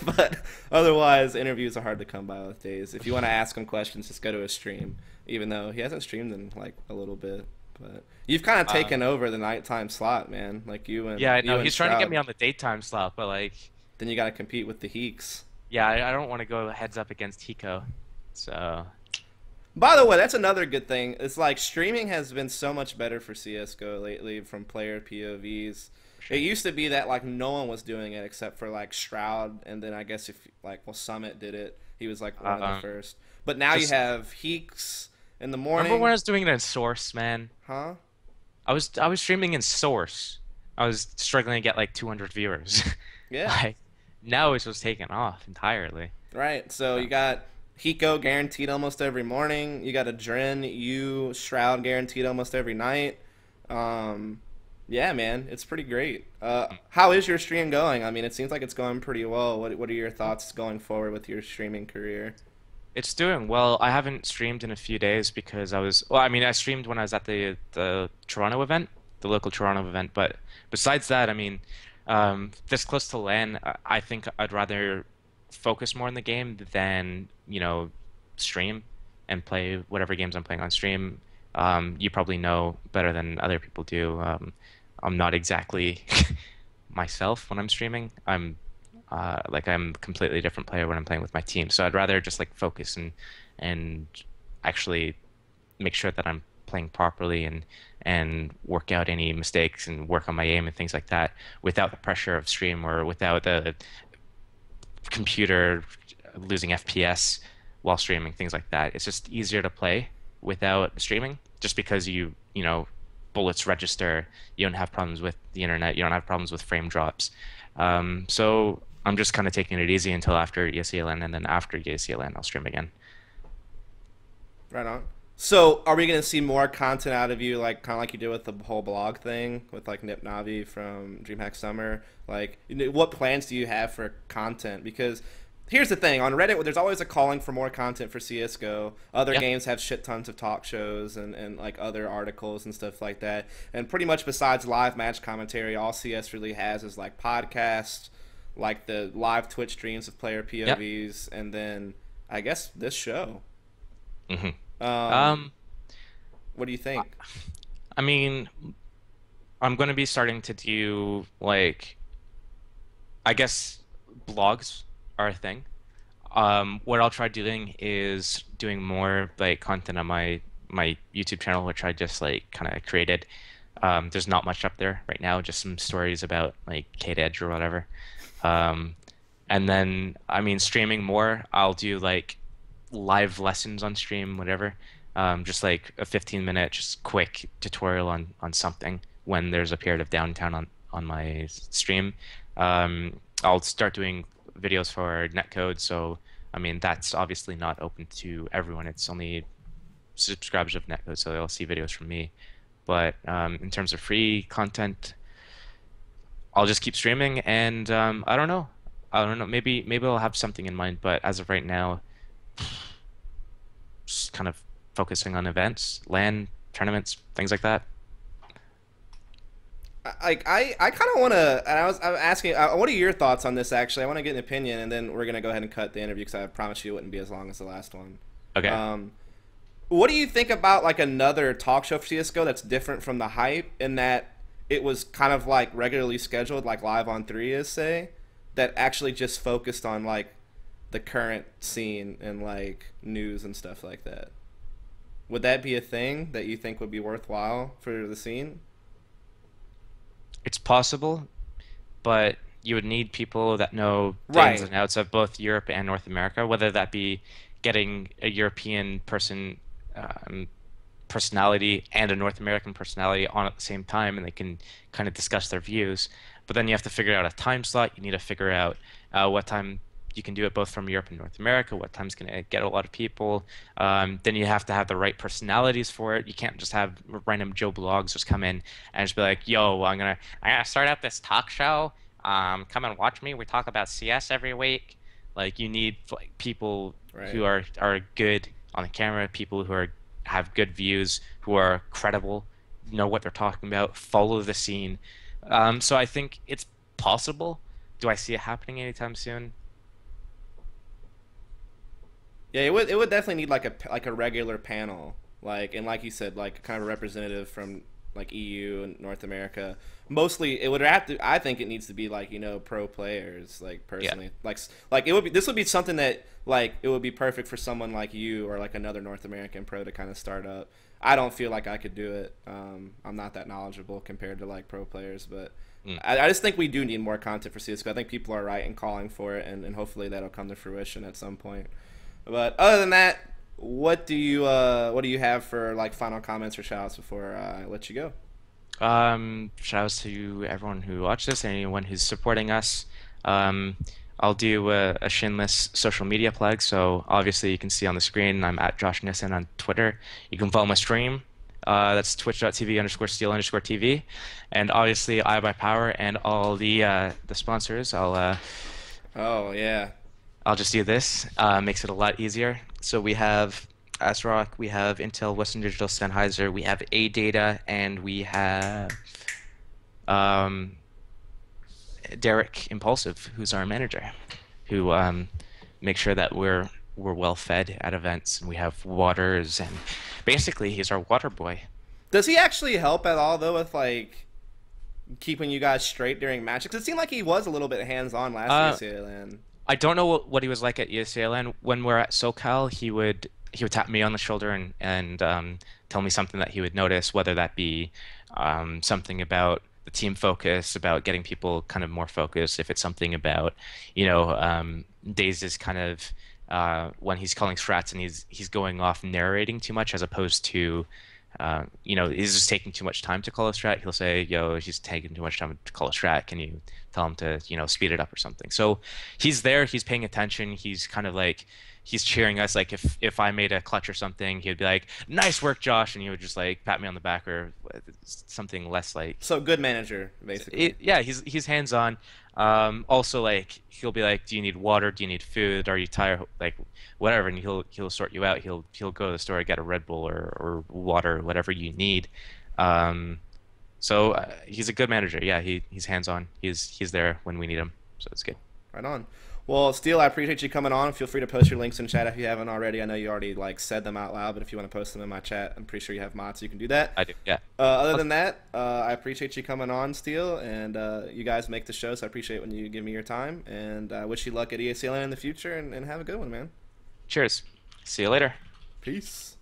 But otherwise, interviews are hard to come by with Daze. If you want to ask him questions, just go to his stream. Even though he hasn't streamed in like a little bit, but you've kind of taken Um, over the nighttime slot, man. Like yeah, I you know. and He's trying to get me Shroud. on the daytime slot, but like, Then you got to compete with the Heeks. yeah, I don't want to go heads up against Hiko. So, By the way, that's another good thing. It's like streaming has been so much better for CS:GO lately from player POVs. for It sure. used to be that like no one was doing it except for like Shroud, and then I guess if like well Summit did it, he was like one of the Um, first. But now you just have Heeks in the remember when I morning, was doing it in Source, man? huh? I was streaming in Source. I was struggling to get like 200 viewers. Yeah, Like now it's just taken off entirely. right. So So, you got Hiko guaranteed almost every morning. You got a Dren, you Shroud guaranteed almost every night. Um, yeah, man, it's pretty great. How is your stream going? I mean, it seems like it's going pretty well. What are your thoughts going forward with your streaming career? it's doing well. I haven't streamed in a few days because well, I mean, I streamed when I was at the Toronto event, the local Toronto event. But besides that, I mean, this close to LAN, I think I'd rather focus more on the game than, stream and play whatever games I'm playing on stream. You probably know better than other people do. I'm not exactly myself when I'm streaming. I'm a completely different player when I'm playing with my team. So I'd rather just like focus and actually make sure that I'm playing properly and work out any mistakes and work on my aim and things like that without the pressure of stream or without the computer losing FPS while streaming, things like that. It's just easier to play without streaming just because bullets register. You don't have problems with the internet. You don't have problems with frame drops. So I'm just kind of taking it easy until after ESELN, and then after ESELN, I'll stream again. Right on. So, are we gonna see more content out of you, like kind of like you did with the whole blog thing with like Nip Navi from DreamHack Summer? Like, what plans do you have for content? Because here's the thing: on Reddit, there's always a calling for more content for CS:GO. Other Yeah. games have shit tons of talk shows and like other articles and stuff like that. And pretty much besides live match commentary, all CS really has is like podcasts, like the live Twitch streams of player Yeah. POVs, and then I guess this show. hmm Um, Um, what do you think? I mean, I'm going to be starting to do like, I guess blogs are a thing. What I'll try doing is doing more like content on my YouTube channel, which I just like kind of created. There's not much up there right now, just some stories about like Kate Edge or whatever. Um, and then, I mean, streaming more, I'll do like live lessons on stream, whatever. Just like a 15-minute, just quick tutorial on something when there's a period of downtime on my stream. I'll start doing videos for netcode, so I mean that's obviously not open to everyone. It's only subscribers of netcode, so they'll see videos from me. But in terms of free content, I'll just keep streaming, and I don't know. I don't know. Maybe I'll have something in mind, but as of right now, just kind of focusing on events, LAN, tournaments, things like that. I kind of want to, and I was asking, what are your thoughts on this? Actually, I want to get an opinion, and then we're gonna go ahead and cut the interview because I promise you it wouldn't be as long as the last one. Okay. Um, what do you think about like another talk show for CS:GO that's different from the hype in that it was kind of like regularly scheduled, like Live on Three is say, that actually just focused on like the current scene and like news and stuff like that? Would that be a thing that you think would be worthwhile for the scene? It's possible, but you would need people that know the ins Right. and outs of both Europe and North America, whether that be getting a European um, personality and a North American personality on at the same time, and they can kind of discuss their views. But then you have to figure out a time slot. You need to figure out what time you can do it both from Europe and North America, what time's going to get a lot of people. Then you have to have the right personalities for it. You can't just have random Joe Blogs just come in and just be like, "Yo, I'm gonna start out this talk show come and watch me. We talk about CS every week. Like you need like people Right. who are good on the camera, people who are have good views, who are credible, know what they're talking about, follow the scene. So I think it's possible. Do I see it happening anytime soon? Yeah, it would definitely need like a regular panel, like, and like you said, like kind of a representative from like EU and North America. Mostly, it would have to. I think it needs to be like pro players. Like Yeah. personally, like it would be. This would be something that like it would be perfect for someone like you or like another North American pro to kind of start up. I don't feel like I could do it. I'm not that knowledgeable compared to like pro players, but Mm. I just think we do need more content for CS:GO. I think people are right in calling for it, and hopefully that'll come to fruition at some point. But other than that, what do you have for like final comments or shoutouts before I let you go? Shout outs to everyone who watched this and anyone who's supporting us. Um, I'll do a shameless social media plug. So obviously you can see on the screen I'm at Josh Nissen on Twitter. You can follow my stream. That's twitch.tv/steel_TV. And obviously iBUYPOWER and all the sponsors. Oh yeah, I'll just do this. Makes it a lot easier. So we have ASRock, we have Intel, Western Digital, Sennheiser, we have A-Data, and we have um, Derek Impulsive, who's our manager, who makes sure that we're well fed at events, and we have waters, and basically he's our water boy. does he actually help at all though with like keeping you guys straight during matches? 'Cause it seemed like he was a little bit hands on last Uh, ESEA LAN. I don't know what he was like at ESL LAN. When we're at SoCal, he would tap me on the shoulder and tell me something that he would notice, whether that be something about the team focus, about getting people kind of more focused. If it's something about, Days is kind of when he's calling strats and he's going off narrating too much as opposed to he's just taking too much time to call a strat. He'll say, "Yo, he's taking too much time to call a strat. Can you tell him to, speed it up or something?" So he's there. He's paying attention. He's kind of like he's cheering us. Like if I made a clutch or something, he'd be like, "Nice work, Josh," and he would just like pat me on the back or something less like So good manager basically. yeah, he's hands on. Also, like he'll be like, "Do you need water? Do you need food? Are you tired?" Like whatever, and he'll sort you out. He'll go to the store, get a Red Bull or water, whatever you need. Um, so he's a good manager. Yeah, he's hands on. He's there when we need him. So it's good. Right on. Well, Steele, I appreciate you coming on. Feel free to post your links in chat if you haven't already. I know you already like said them out loud, but if you want to post them in my chat, I'm pretty sure you have mods, so you can do that. I do. Yeah. Other I'll- than that, I appreciate you coming on, Steele, and you guys make the show, so I appreciate when you give me your time. And I wish you luck at ESL in the future, and have a good one, man. Cheers. See you later. Peace.